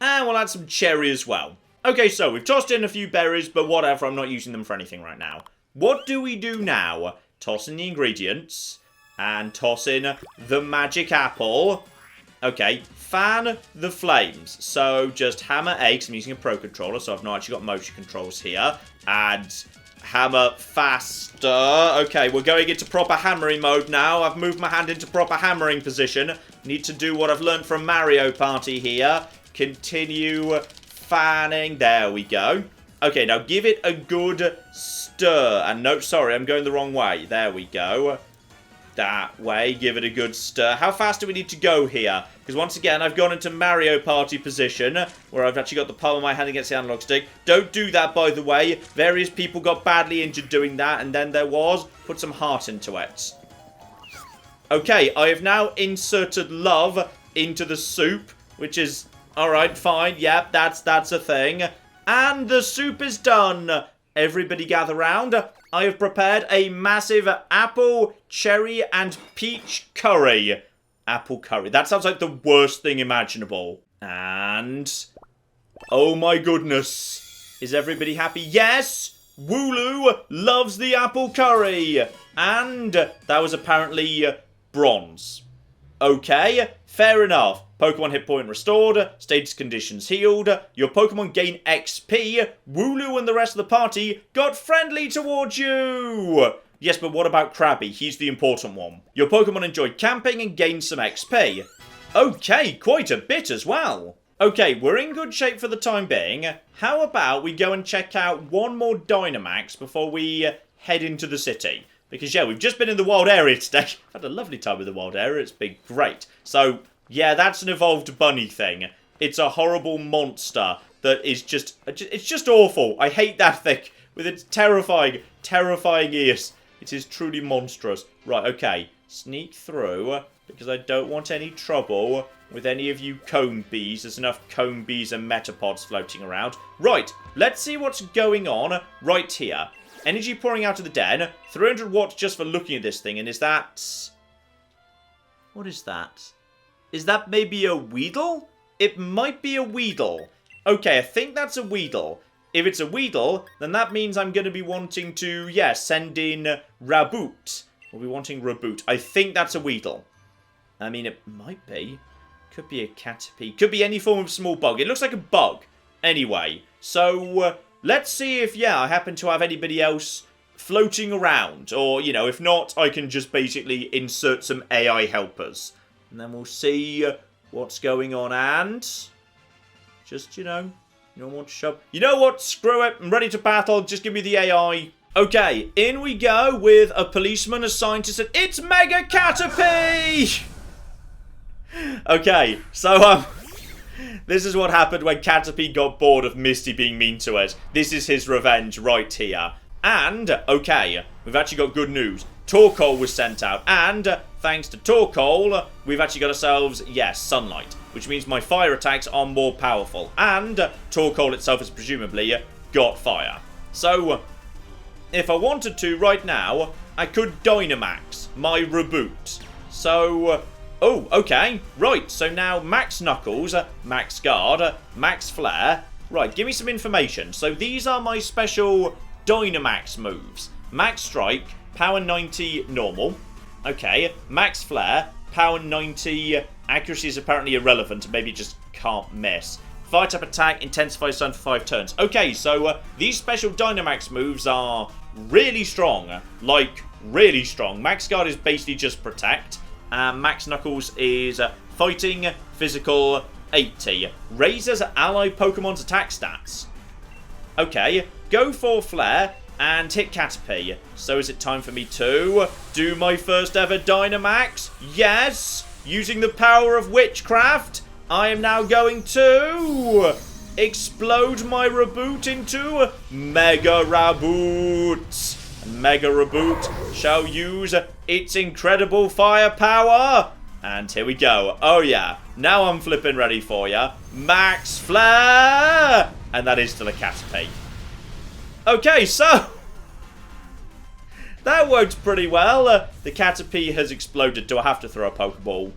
And we'll add some cherry as well. Okay, so we've tossed in a few berries, but whatever. I'm not using them for anything right now. What do we do now? Toss in the ingredients. And toss in the magic apple. Okay, fan the flames. So just hammer A, because I'm using a Pro Controller, so I've not actually got motion controls here. And hammer faster. Okay, we're going into proper hammering mode now. I've moved my hand into proper hammering position. Need to do what I've learned from Mario Party here. Continue fanning. There we go. Okay, now give it a good stir. And no, sorry, I'm going the wrong way. There we go. That way, give it a good stir. How fast do we need to go here? Because once again, I've gone into Mario Party position, where I've actually got the palm of my hand against the analog stick. Don't do that, by the way. Various people got badly injured doing that, and then there was. Put some heart into it. Okay, I have now inserted love into the soup, which is, alright, fine. Yep, that's a thing. And the soup is done. Everybody gather round. I have prepared a massive apple, cherry, and peach curry. Apple curry. That sounds like the worst thing imaginable. And... oh my goodness. Is everybody happy? Yes! Wooloo loves the apple curry. And that was apparently bronze. Okay, fair enough. Pokemon hit point restored, status conditions healed, your Pokemon gain XP, Wooloo and the rest of the party got friendly towards you! Yes, but what about Krabby? He's the important one. Your Pokemon enjoyed camping and gained some XP. Okay, quite a bit as well. Okay, we're in good shape for the time being. How about we go and check out one more Dynamax before we head into the city? Because, we've just been in the wild area today. I've had a lovely time with the wild area. It's been great. So... yeah, that's an evolved bunny thing. It's a horrible monster that is just... it's just awful. I hate that thing with its terrifying, terrifying ears. It is truly monstrous. Right, okay. Sneak through, because I don't want any trouble with any of you cone bees. There's enough cone bees and metapods floating around. Right, let's see what's going on right here. Energy pouring out of the den. 300 watts just for looking at this thing. And is that... what is that? Is that maybe a Weedle? It might be a Weedle. Okay, I think that's a Weedle. If it's a Weedle, then that means I'm going to be wanting to, yeah, send in Raboot. We'll be wanting Raboot. I think that's a Weedle. I mean, it might be. Could be a Caterpie. Could be any form of small bug. It looks like a bug. Anyway, so let's see if, yeah, I happen to have anybody else floating around. Or, you know, if not, I can just basically insert some AI helpers. And then we'll see what's going on. And just, you know what, shove. You know what? Screw it. I'm ready to battle. Just give me the AI. Okay, in we go with a policeman, a scientist, and it's Mega Caterpie! Okay, so, this is what happened when Caterpie got bored of Misty being mean to it. This is his revenge right here. And, okay, we've actually got good news. Torkoal was sent out, and thanks to Torkoal, we've actually got ourselves, yes, sunlight, which means my fire attacks are more powerful, and Torkoal itself has presumably got fire. So, if I wanted to right now, I could Dynamax my Raboot. So, oh, okay, right, so now Max Knuckles, Max Guard, Max Flare. Right, give me some information. So these are my special Dynamax moves. Max Strike, Power 90 normal. Okay, Max Flare, Power 90, accuracy is apparently irrelevant, maybe just can't miss. Fire type attack, intensifies stun for 5 turns. Okay, so these special Dynamax moves are really strong. Like, really strong. Max Guard is basically just protect. Max Knuckles is fighting, physical, 80. Raises ally Pokemon's attack stats. Okay, go for Flare and hit Caterpie. So is it time for me to do my first ever Dynamax? Yes! Using the power of witchcraft, I am now going to explode my Raboot into Mega Raboot. Mega Raboot shall use its incredible firepower. And here we go. Oh yeah, now I'm flipping ready for ya. Max Flare! And that is to the Caterpie. Okay, so that worked pretty well. The Caterpie has exploded. Do I have to throw a Pokeball?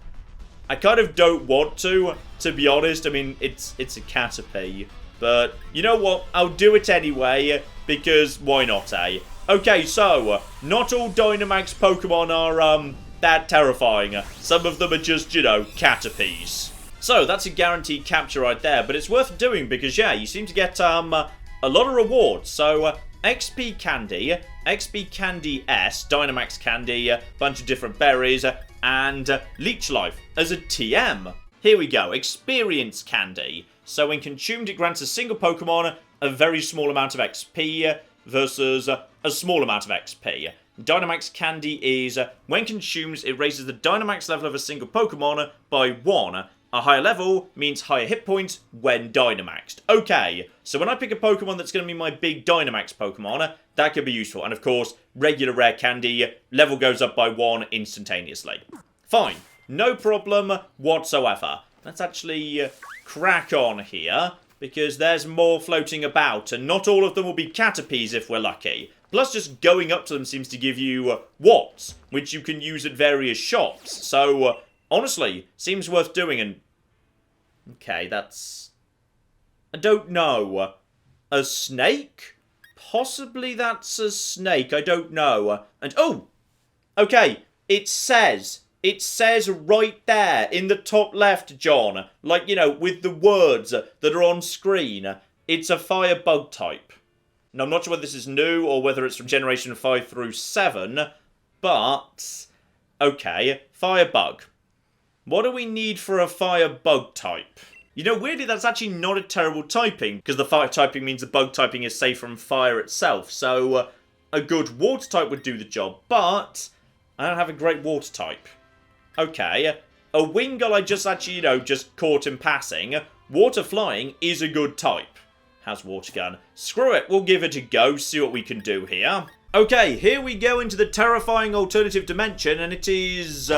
I kind of don't want to be honest. I mean, it's a Caterpie. But you know what? I'll do it anyway, because why not, eh? Okay, so not all Dynamax Pokemon are that terrifying. Some of them are just, you know, Caterpies. So that's a guaranteed capture right there, but it's worth doing because, yeah, you seem to get a lot of rewards. So XP Candy, XP Candy S, Dynamax Candy, a bunch of different berries, and Leech Life as a TM. Here we go, Experience Candy. So when consumed, it grants a single Pokemon a very small amount of XP versus a small amount of XP. Dynamax Candy is, when consumed, it raises the Dynamax level of a single Pokemon by 1. A higher level means higher hit points when Dynamaxed. Okay, so when I pick a Pokemon that's going to be my big Dynamax Pokemon, that could be useful. And of course, regular rare candy, level goes up by 1 instantaneously. Fine, no problem whatsoever. Let's actually crack on here, because there's more floating about, and not all of them will be Caterpies if we're lucky. Plus, just going up to them seems to give you Watts, which you can use at various shops. So, honestly, seems worth doing, and okay, that's, I don't know, a snake? Possibly that's a snake, I don't know. And, oh, okay, it says right there in the top left, John, like, you know, with the words that are on screen, it's a fire bug type. Now, I'm not sure whether this is new or whether it's from Generation 5 through 7, but, okay, fire bug. What do we need for a fire bug type? You know, weirdly, that's actually not a terrible typing, because the fire typing means the bug typing is safe from fire itself, so a good water type would do the job, but I don't have a great water type. Okay, a Wingull I just actually, you know, just caught in passing. Water flying is a good type. Has water gun. Screw it, we'll give it a go, see what we can do here. Okay, here we go into the terrifying alternative dimension, and it is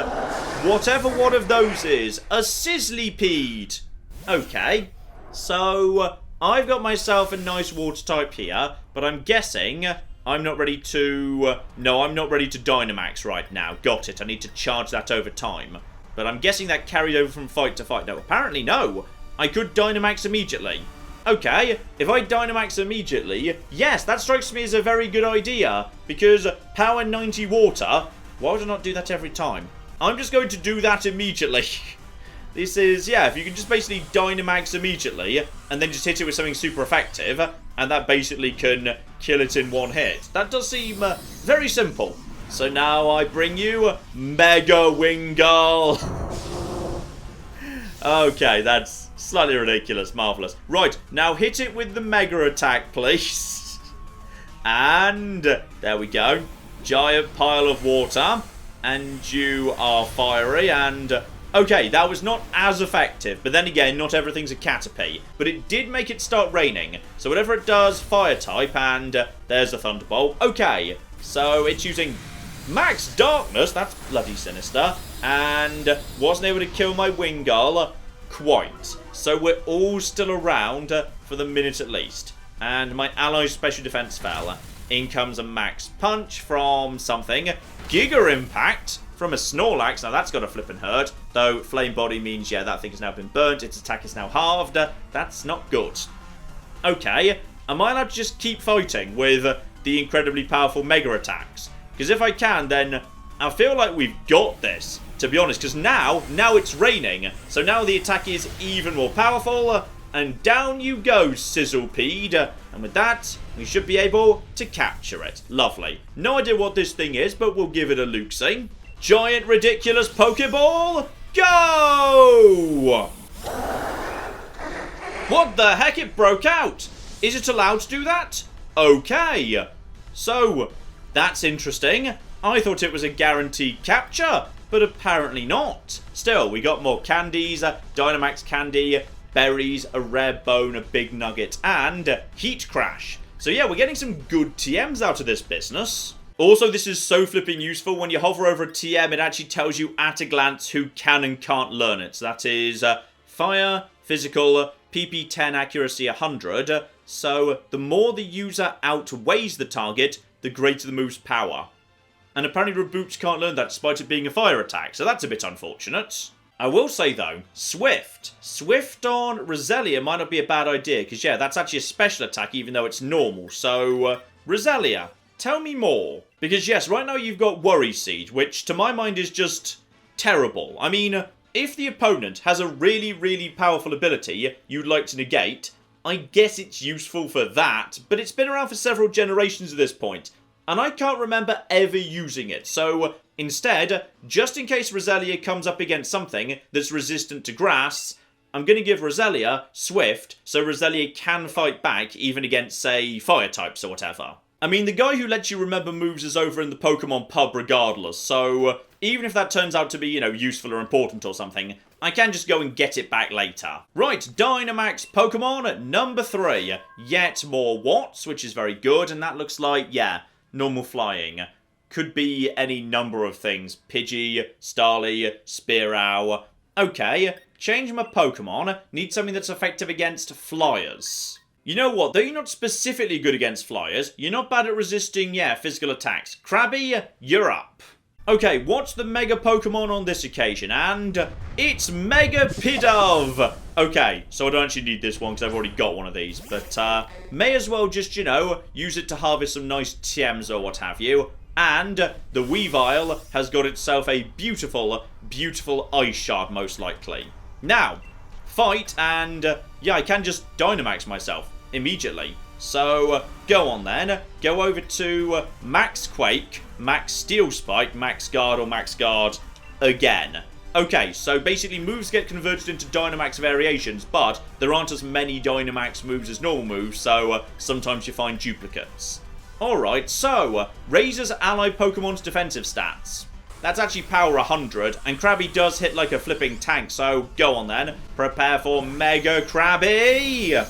whatever one of those is. A Sizzlypede. Okay, so I've got myself a nice water type here, but I'm guessing I'm not ready to... no, I'm not ready to Dynamax right now. Got it, I need to charge that over time. But I'm guessing that carried over from fight to fight. No, apparently no. I could Dynamax immediately. Okay, if I Dynamax immediately, yes, that strikes me as a very good idea. Because Power 90 Water, why would I not do that every time? I'm just going to do that immediately. This is, yeah, if you can just basically Dynamax immediately, and then just hit it with something super effective, and that basically can kill it in one hit. That does seem very simple. So now I bring you Mega Wingull. Okay, that's slightly ridiculous. Marvellous. Right, now hit it with the Mega Attack, please. And there we go. Giant pile of water. And you are fiery. And okay, that was not as effective. But then again, not everything's a Caterpie. But it did make it start raining. So whatever it does, fire type. And there's a Thunderbolt. Okay, so it's using Max Darkness. That's bloody sinister. And wasn't able to kill my Wingull quite. So we're all still around for the minute at least. And my ally's special defense fell. In comes a Max Punch from something. Giga Impact from a Snorlax. Now that's got a flippin' hurt. Though Flame Body means, yeah, that thing has now been burnt. Its attack is now halved. That's not good. Okay, am I allowed to just keep fighting with the incredibly powerful Mega Attacks? Because if I can, then I feel like we've got this, to be honest. Because now it's raining. So now the attack is even more powerful. And down you go, Sizzlepede. And with that, we should be able to capture it. Lovely. No idea what this thing is, but we'll give it a look-see. Giant, ridiculous Pokeball, go! What the heck? It broke out. Is it allowed to do that? Okay. So, that's interesting. I thought it was a guaranteed capture, but apparently not. Still, we got more candies, Dynamax candy, berries, a rare bone, a big nugget, and Heat Crash. So yeah, we're getting some good TMs out of this business. Also, this is so flipping useful. When you hover over a TM, it actually tells you at a glance who can and can't learn it. So that is Fire, Physical, PP 10, Accuracy 100. So the more the user outweighs the target, the greater the move's power. And apparently Reboots can't learn that despite it being a fire attack, so that's a bit unfortunate. I will say though, Swift. Swift on Roselia might not be a bad idea, because yeah, that's actually a special attack even though it's normal. So, Roselia, tell me more. Because yes, right now you've got Worry Seed, which to my mind is just terrible. I mean, if the opponent has a really, really powerful ability you'd like to negate, I guess it's useful for that, but it's been around for several generations at this point, and I can't remember ever using it. So instead, just in case Roselia comes up against something that's resistant to grass, I'm going to give Roselia Swift, so Roselia can fight back even against, say, fire types or whatever. I mean, the guy who lets you remember moves is over in the Pokemon pub regardless, so even if that turns out to be, you know, useful or important or something, I can just go and get it back later. Right, Dynamax Pokemon at number 3. Yet more Watts, which is very good, and that looks like, yeah, normal flying. Could be any number of things. Pidgey, Starly, Spearow. Okay, change my Pokemon. Need something that's effective against flyers. You know what, though you're not specifically good against flyers, you're not bad at resisting, yeah, physical attacks. Krabby, you're up. Okay, what's the Mega Pokemon on this occasion? And it's Mega Pidove! Okay, so I don't actually need this one because I've already got one of these. But may as well just, you know, use it to harvest some nice TMs or what have you. And the Weavile has got itself a beautiful, beautiful Ice Shard, most likely. Now, fight, and yeah, I can just Dynamax myself immediately. So, go on then. Go over to Max Quake, Max Steel Spike, Max Guard, or Max Guard again. Okay, so basically moves get converted into Dynamax variations, but there aren't as many Dynamax moves as normal moves, so sometimes you find duplicates. Alright, so, raises ally Pokemon's defensive stats. That's actually power 100, and Krabby does hit like a flipping tank, so go on then. Prepare for Mega Krabby!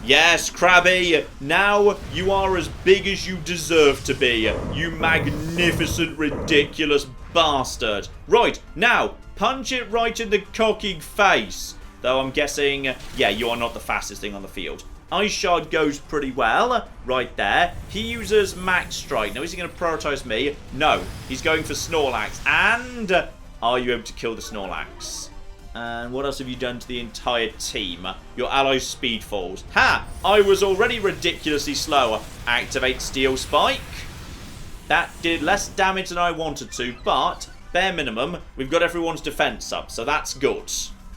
Yes, Krabby, now you are as big as you deserve to be, you magnificent, ridiculous bastard. Right, now, punch it right in the cocky face. Though I'm guessing, yeah, you are not the fastest thing on the field. Ice Shard goes pretty well, right there. He uses Max Strike. Now, is he going to prioritize me? No, he's going for Snorlax. And are you able to kill the Snorlax? And what else have you done to the entire team? Your allies' speed falls. Ha! I was already ridiculously slow. Activate Steel Spike. That did less damage than I wanted to, but bare minimum, we've got everyone's defense up, so that's good.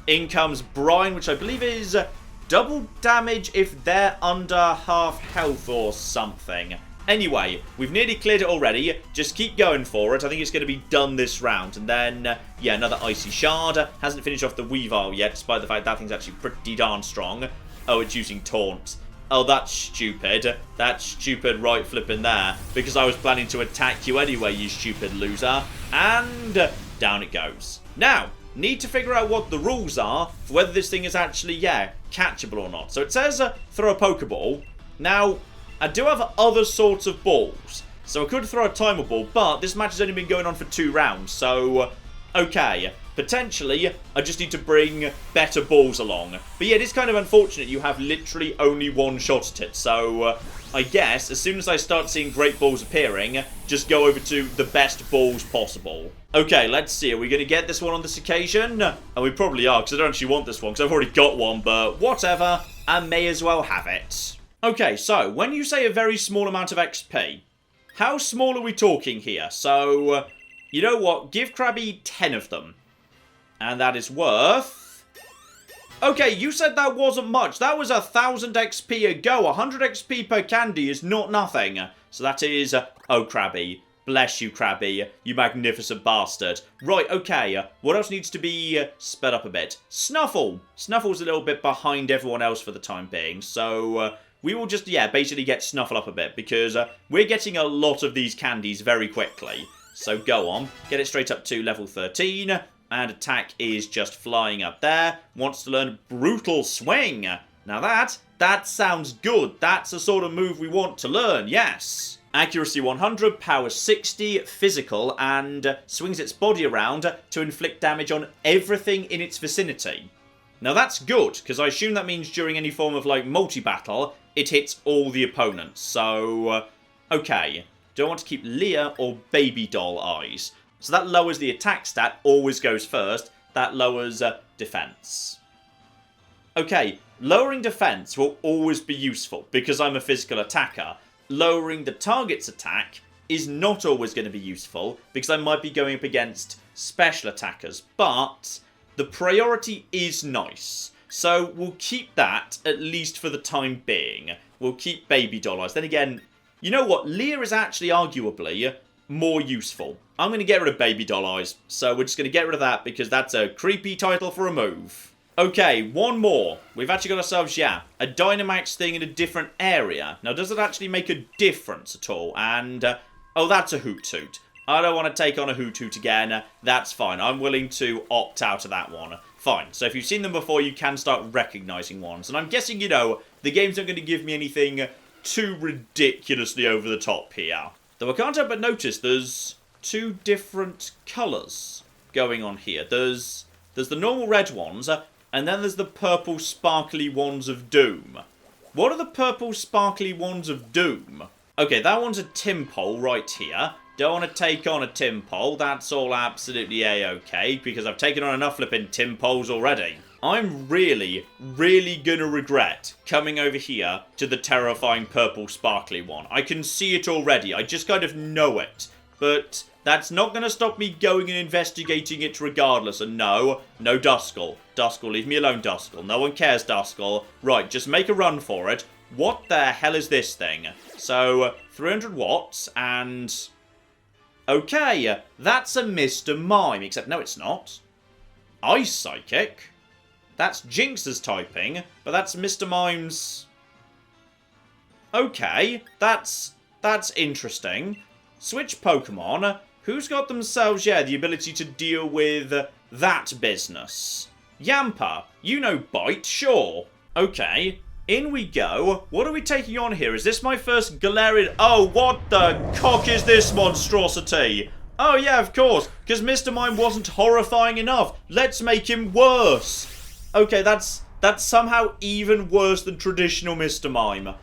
In comes Brian, which I believe is double damage if they're under half health or something. Anyway, we've nearly cleared it already. Just keep going for it. I think it's going to be done this round. And then, yeah, another Icy Shard. Hasn't finished off the Weavile yet, despite the fact that thing's actually pretty darn strong. Oh, it's using Taunt. Oh, that's stupid. That's stupid right flipping there. Because I was planning to attack you anyway, you stupid loser. And down it goes. Now, need to figure out what the rules are for whether this thing is actually, yeah, catchable or not. So it says throw a Pokeball. Now, I do have other sorts of balls, so I could throw a timer ball, but this match has only been going on for 2 rounds, so, okay, potentially, I just need to bring better balls along. But yeah, it is kind of unfortunate you have literally only one shot at it, so I guess as soon as I start seeing great balls appearing, just go over to the best balls possible. Okay, let's see, are we going to get this one on this occasion? And we probably are, because I don't actually want this one, because I've already got one, but whatever, I may as well have it. Okay, so, when you say a very small amount of XP, how small are we talking here? So, you know what? Give Krabby 10 of them. And that is worth... Okay, you said that wasn't much. That was 1,000 XP a go. 100 XP per candy is not nothing. So that is... oh, Krabby. Bless you, Krabby. You magnificent bastard. Right, okay. What else needs to be sped up a bit? Snuffle. Snuffle's a little bit behind everyone else for the time being. So... we will just, yeah, basically get Snuffle up a bit, because we're getting a lot of these candies very quickly. So go on, get it straight up to level 13, and attack is just flying up there. Wants to learn Brutal Swing. Now that sounds good. That's the sort of move we want to learn, yes. Accuracy 100, power 60, physical, and swings its body around to inflict damage on everything in its vicinity. Now that's good, because I assume that means during any form of, like, multi-battle, it hits all the opponents. So, okay. Do I want to keep Leah or Baby Doll Eyes? So that lowers the attack stat, always goes first. That lowers defense. Okay, lowering defense will always be useful, because I'm a physical attacker. Lowering the target's attack is not always going to be useful, because I might be going up against special attackers. But... the priority is nice, so we'll keep that, at least for the time being. We'll keep Baby Doll Eyes. Then again, you know what? Leah is actually arguably more useful. I'm going to get rid of Baby Doll Eyes, so we're just going to get rid of that because that's a creepy title for a move. Okay, one more. We've actually got ourselves, yeah, a Dynamax thing in a different area. Now, does it actually make a difference at all? And, oh, that's a Hoot Toot. I don't want to take on a Hoot Toot again. That's fine. I'm willing to opt out of that one. Fine. So if you've seen them before, you can start recognizing ones. And I'm guessing, you know, the game's not going to give me anything too ridiculously over the top here. Though I can't help but notice there's 2 different colours going on here. There's the normal red ones, and then there's the purple sparkly ones of doom. What are the purple sparkly ones of doom? Okay, that one's a Timpole right here. Don't want to take on a Timpole. That's all absolutely a-okay, because I've taken on enough flipping Timpoles already. I'm really, really gonna regret coming over here to the terrifying purple sparkly one. I can see it already. I just kind of know it. But that's not gonna stop me going and investigating it regardless. And no Duskull. Duskull, leave me alone, Duskull. No one cares, Duskull. Right, just make a run for it. What the hell is this thing? So, 300 watts and... okay, that's a Mr. Mime, except no it's not. Ice Psychic? That's Jinx's typing, but that's Mr. Mime's... okay, that's interesting. Switch Pokemon. Who's got themselves, yeah, the ability to deal with that business? Yamper. You know Bite, sure. Okay, in we go. What are we taking on here? Is this my first Galarian? Oh, what the cock is this monstrosity? Oh, yeah, of course, because Mr. Mime wasn't horrifying enough. Let's make him worse. Okay, that's somehow even worse than traditional Mr. Mime.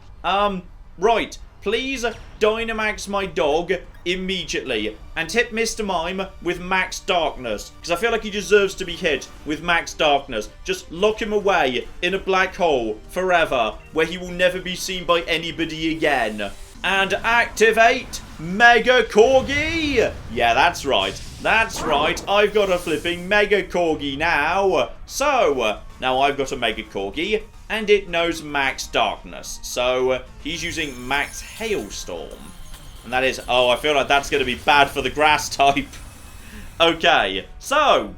Right. please Dynamax my dog immediately and hit Mr. Mime with Max Darkness, because I feel like he deserves to be hit with Max Darkness. Just lock him away in a black hole forever, where he will never be seen by anybody again. And activate Mega Corgi! Yeah, that's right. That's right. I've got a flipping Mega Corgi now. So, now I've got a Mega Corgi, and it knows Max Darkness. So, he's using Max Hailstorm. And that is... Oh, I feel like that's going to be bad for the grass type. Okay, so...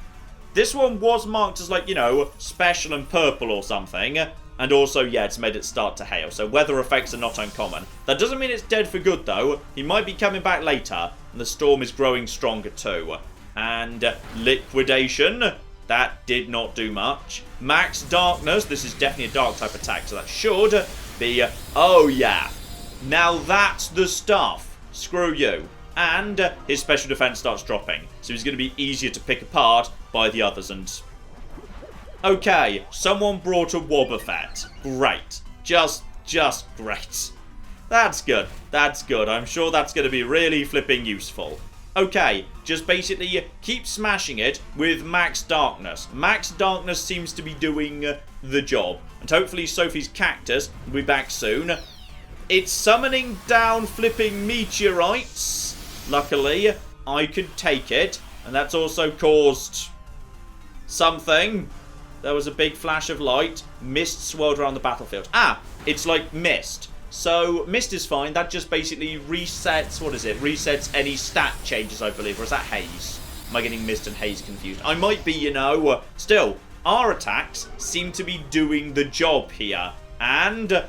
This one was marked as, like, you know, special and purple or something. And also, yeah, it's made it start to hail. So weather effects are not uncommon. That doesn't mean it's dead for good, though. He might be coming back later. And the storm is growing stronger, too. And liquidation. That did not do much. Max Darkness. This is definitely a dark type attack. So that should be... Oh, yeah. Now that's the stuff. Screw you. And his special defense starts dropping. So he's going to be easier to pick apart by the others. And... Okay, someone brought a Wobbuffet. Great. Just great. That's good. That's good. I'm sure that's going to be really flipping useful. Okay, just basically keep smashing it with Max Darkness. Max Darkness seems to be doing the job. And hopefully Sophie's Cactus will be back soon. It's summoning down flipping meteorites. Luckily, I could take it. And that's also caused something. There was a big flash of light. Mist swirled around the battlefield. Ah, it's like mist. So, mist is fine. That just basically resets... What is it? Resets any stat changes, I believe. Or is that haze? Am I getting mist and haze confused? I might be, you know. Still, our attacks seem to be doing the job here. And...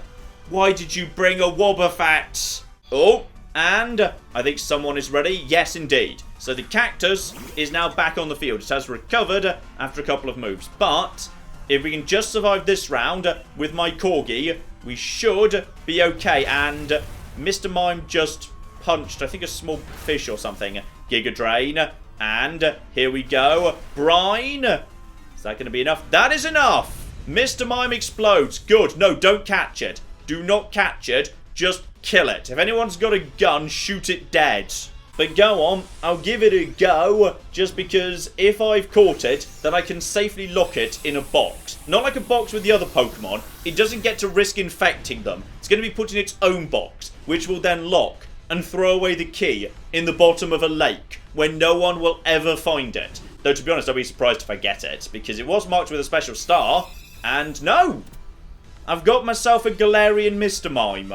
Why did you bring a Wobbuffet? Oh, and I think someone is ready. Yes, indeed. So the cactus is now back on the field. It has recovered after a couple of moves. But if we can just survive this round with my Corgi, we should be okay. And Mr. Mime just punched, I think, a small fish or something. Giga Drain. And here we go. Brine. Is that going to be enough? That is enough. Mr. Mime explodes. Good. No, don't catch it. Do not catch it. Just kill it. If anyone's got a gun, shoot it dead. But go on, I'll give it a go, just because if I've caught it, then I can safely lock it in a box. Not like a box with the other Pokemon. It doesn't get to risk infecting them. It's going to be put in its own box, which will then lock and throw away the key in the bottom of a lake, where no one will ever find it. Though, to be honest, I'll be surprised if I get it, because it was marked with a special star, and no! I've got myself a Galarian Mr. Mime.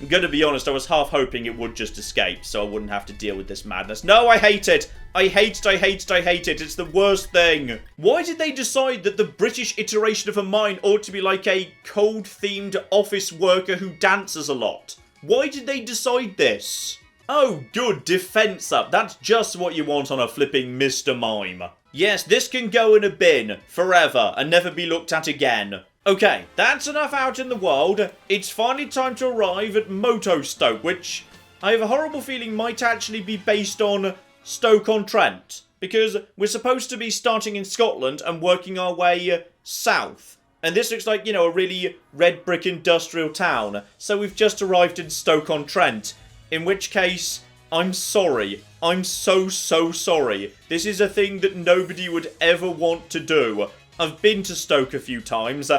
I'm going to be honest, I was half hoping it would just escape, so I wouldn't have to deal with this madness. No, I hate it! I hate it, I hate it, I hate it. It's the worst thing. Why did they decide that the British iteration of a mine ought to be like a cold-themed office worker who dances a lot? Why did they decide this? Oh, good, defense up. That's just what you want on a flipping Mr. Mime. Yes, this can go in a bin forever and never be looked at again. Okay, that's enough out in the world. It's finally time to arrive at Motostoke, which I have a horrible feeling might actually be based on Stoke-on-Trent, because we're supposed to be starting in Scotland and working our way south. And this looks like, you know, a really red brick industrial town. So we've just arrived in Stoke-on-Trent, in which case, I'm sorry. I'm so sorry. This is a thing that nobody would ever want to do. I've been to Stoke a few times,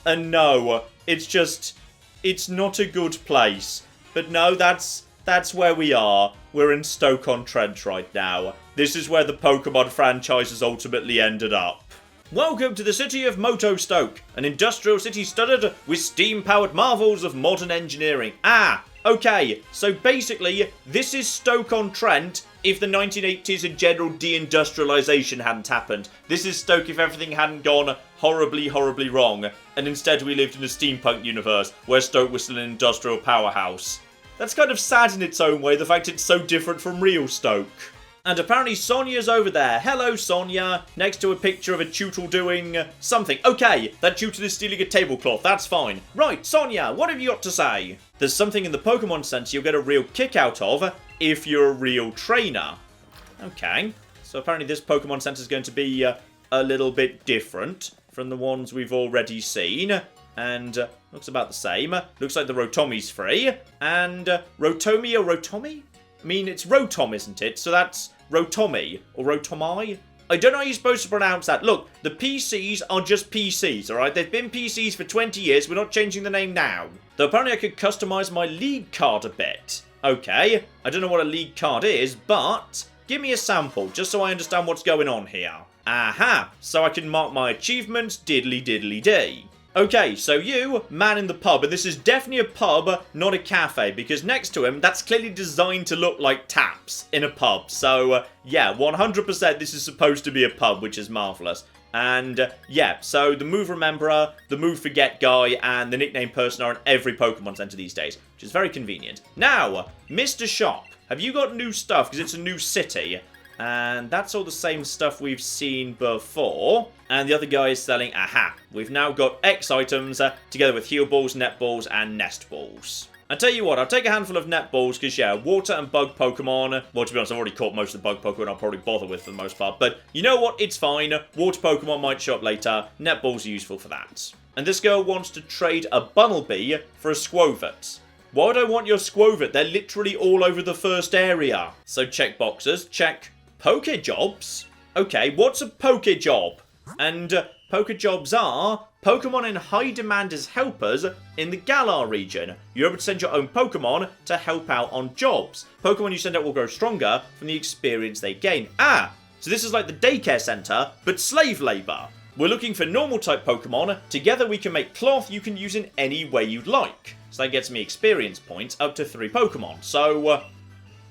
and no, it's not a good place. But no, that's where we are. We're in Stoke-on-Trent right now. This is where the Pokemon franchise has ultimately ended up. Welcome to the city of Motostoke, an industrial city studded with steam-powered marvels of modern engineering. Ah, okay, so basically, this is Stoke-on-Trent if the 1980s and general deindustrialization hadn't happened. This is Stoke if everything hadn't gone horribly wrong, and instead we lived in a steampunk universe where Stoke was still an industrial powerhouse. That's kind of sad in its own way, the fact it's so different from real Stoke. And apparently Sonia's over there. Hello, Sonia. Next to a picture of a Tootle doing something. Okay, that Tootle is stealing a tablecloth. That's fine. Right, Sonia, what have you got to say? There's something in the Pokemon Center you'll get a real kick out of if you're a real trainer. Okay, so apparently this Pokemon Center is going to be a little bit different from the ones we've already seen. and looks about the same. Looks like the Rotomi's free, and Rotomi or Rotomi? I mean, it's Rotom, isn't it? So that's Rotomi or Rotomai? I don't know how you're supposed to pronounce that. Look, the PCs are just PCs, alright? They've been PCs for 20 years. We're not changing the name now. Though apparently I could customize my league card a bit. Okay, I don't know what a league card is, but give me a sample, just so I understand what's going on here. Aha, so I can mark my achievements, diddly diddly dee. Okay, so you, man in the pub, and this is definitely a pub, not a cafe, because next to him, that's clearly designed to look like taps in a pub. So, yeah, 100% this is supposed to be a pub, which is marvellous. And, yeah, so the move rememberer, the move forget guy, and the nickname person are in every Pokemon Center these days, which is very convenient. Now, Mr. Shop, have you got new stuff? Because it's a new city. And that's all the same stuff we've seen before. And the other guy is selling, aha, we've now got X items together with heal balls, net balls, and nest balls. I tell you what, I'll take a handful of net balls because, yeah, water and bug Pokemon. Well, to be honest, I've already caught most of the bug Pokemon I'll probably bother with for the most part. But you know what? It's fine. Water Pokemon might show up later. Net balls are useful for that. And this girl wants to trade a Bunnelby for a Squovit. Why would I want your Squovit? They're literally all over the first area. So check boxes, check Pokejobs? Okay, what's a Pokejob? And Pokejobs are Pokemon in high demand as helpers in the Galar region. You're able to send your own Pokemon to help out on jobs. Pokemon you send out will grow stronger from the experience they gain. Ah, so this is like the daycare center, but slave labor. We're looking for normal type Pokemon. Together we can make cloth you can use in any way you'd like. So that gets me experience points up to 3 Pokemon. So,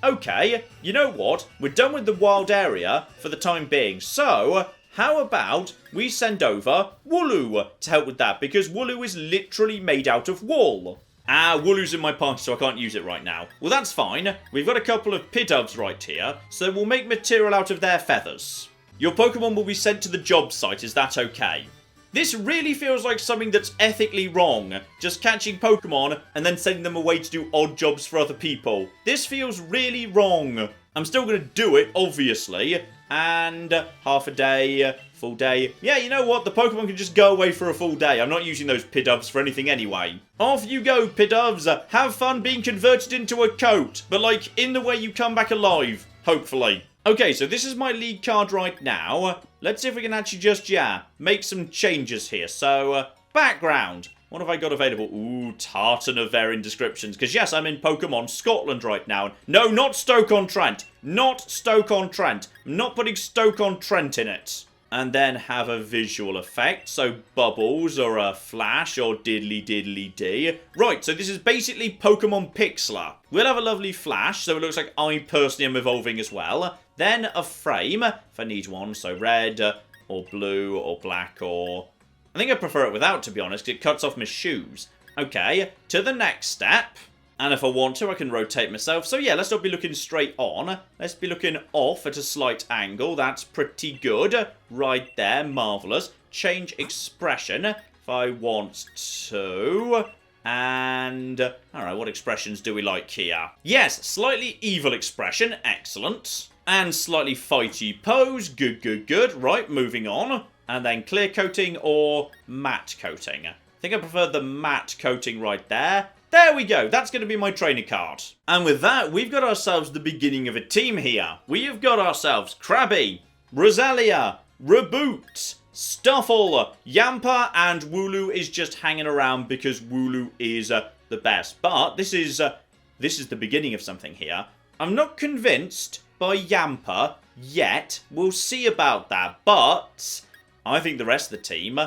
okay, you know what? We're done with the wild area for the time being. So, how about we send over Wooloo to help with that? Because Wooloo is literally made out of wool. Ah, Wooloo's in my party, so I can't use it right now. Well, that's fine. We've got a couple of Pidovs right here, so we'll make material out of their feathers. Your Pokemon will be sent to the job site, is that okay? This really feels like something that's ethically wrong. Just catching Pokemon and then sending them away to do odd jobs for other people. This feels really wrong. I'm still going to do it, obviously. And half a day, full day. Yeah, you know what? The Pokemon can just go away for a full day. I'm not using those Pidovs for anything anyway. Off you go, Pidovs. Have fun being converted into a coat. But, like, in the way you come back alive. Hopefully. Okay, so this is my league card right now. Let's see if we can actually just, yeah, make some changes here. So, background. What have I got available? Ooh, Tartan-Averin descriptions. Because, yes, I'm in Pokemon Scotland right now. No, not Stoke-on-Trent. Not Stoke-on-Trent. I'm not putting Stoke-on-Trent in it. And then have a visual effect. So, bubbles or a flash or diddly-diddly-dee. Right, so this is basically Pokemon Pixlr. We'll have a lovely flash, so it looks like I personally am evolving as well. Then a frame, if I need one. So, red or blue or black or... I think I prefer it without, to be honest, because it cuts off my shoes. Okay, to the next step. And if I want to, I can rotate myself. So yeah, let's not be looking straight on. Let's be looking off at a slight angle. That's pretty good. Right there, marvellous. Change expression if I want to. And, alright, what expressions do we like here? Yes, slightly evil expression. Excellent. And slightly fighty pose. Good, good, good. Right, moving on. And then clear coating or matte coating. I think I prefer the matte coating right there. There we go. That's going to be my trainer card. And with that, we've got ourselves the beginning of a team here. We have got ourselves Krabby, Roselia, Reboot, Stuffle, Yamper, and Wooloo is just hanging around because Wooloo is the best. But this is the beginning of something here. I'm not convinced by Yamper yet. We'll see about that. But I think the rest of the team,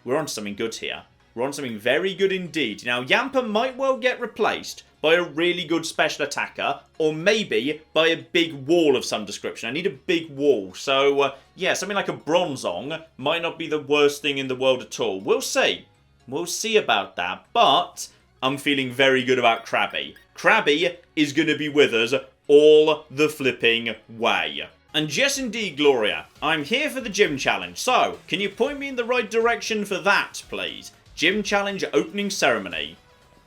we're on something good here. We're on something very good indeed. Now, Yamper might well get replaced by a really good special attacker, or maybe by a big wall of some description. I need a big wall. So, yeah, something like a Bronzong might not be the worst thing in the world at all. We'll see. We'll see about that. But I'm feeling very good about Krabby. Krabby is going to be with us all the flipping way. And yes, indeed, Gloria, I'm here for the gym challenge. So, can you point me in the right direction for that, please? Gym challenge opening ceremony.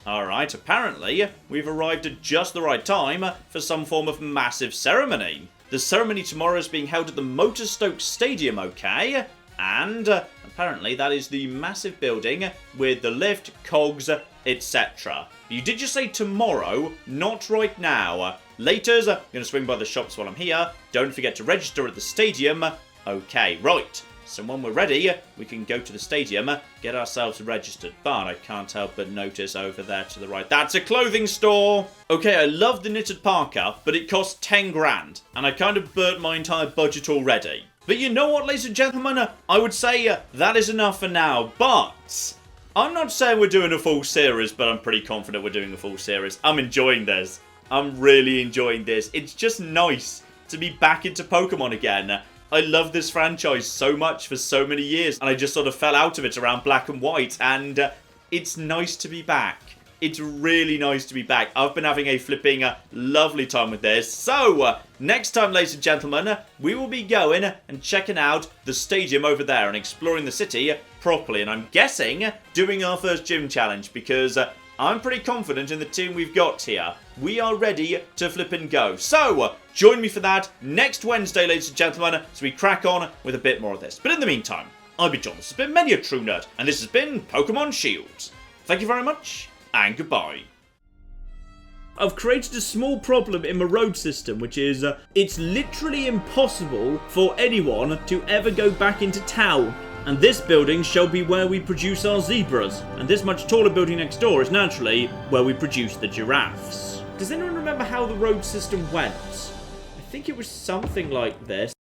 Alright, apparently, we've arrived at just the right time for some form of massive ceremony. The ceremony tomorrow is being held at the Motorstoke Stadium, okay? And apparently that is the massive building with the lift, cogs, etc. You did just say tomorrow, not right now. Later's, I'm going to swing by the shops while I'm here. Don't forget to register at the stadium. Okay, right. So when we're ready, we can go to the stadium, get ourselves registered. But I can't help but notice over there to the right, that's a clothing store! Okay, I love the knitted parka, but it costs 10 grand. And I kind of burnt my entire budget already. But you know what, ladies and gentlemen? I would say that is enough for now. But I'm not saying we're doing a full series, but I'm pretty confident we're doing a full series. I'm enjoying this. I'm really enjoying this. It's just nice to be back into Pokemon again. I love this franchise so much for so many years, and I just sort of fell out of it around Black and White, and it's nice to be back. It's really nice to be back. I've been having a flipping lovely time with this. So, next time, ladies and gentlemen, we will be going and checking out the stadium over there and exploring the city properly, and I'm guessing doing our first gym challenge, because I'm pretty confident in the team we've got here. We are ready to flip and go. So, join me for that next Wednesday, ladies and gentlemen, as we crack on with a bit more of this. But in the meantime, I've been John, this has been Many a True Nerd, and this has been Pokemon Shield. Thank you very much, and goodbye. I've created a small problem in my road system, which is, it's literally impossible for anyone to ever go back into town. And this building shall be where we produce our zebras. And this much taller building next door is naturally where we produce the giraffes. Does anyone remember how the road system went? I think it was something like this.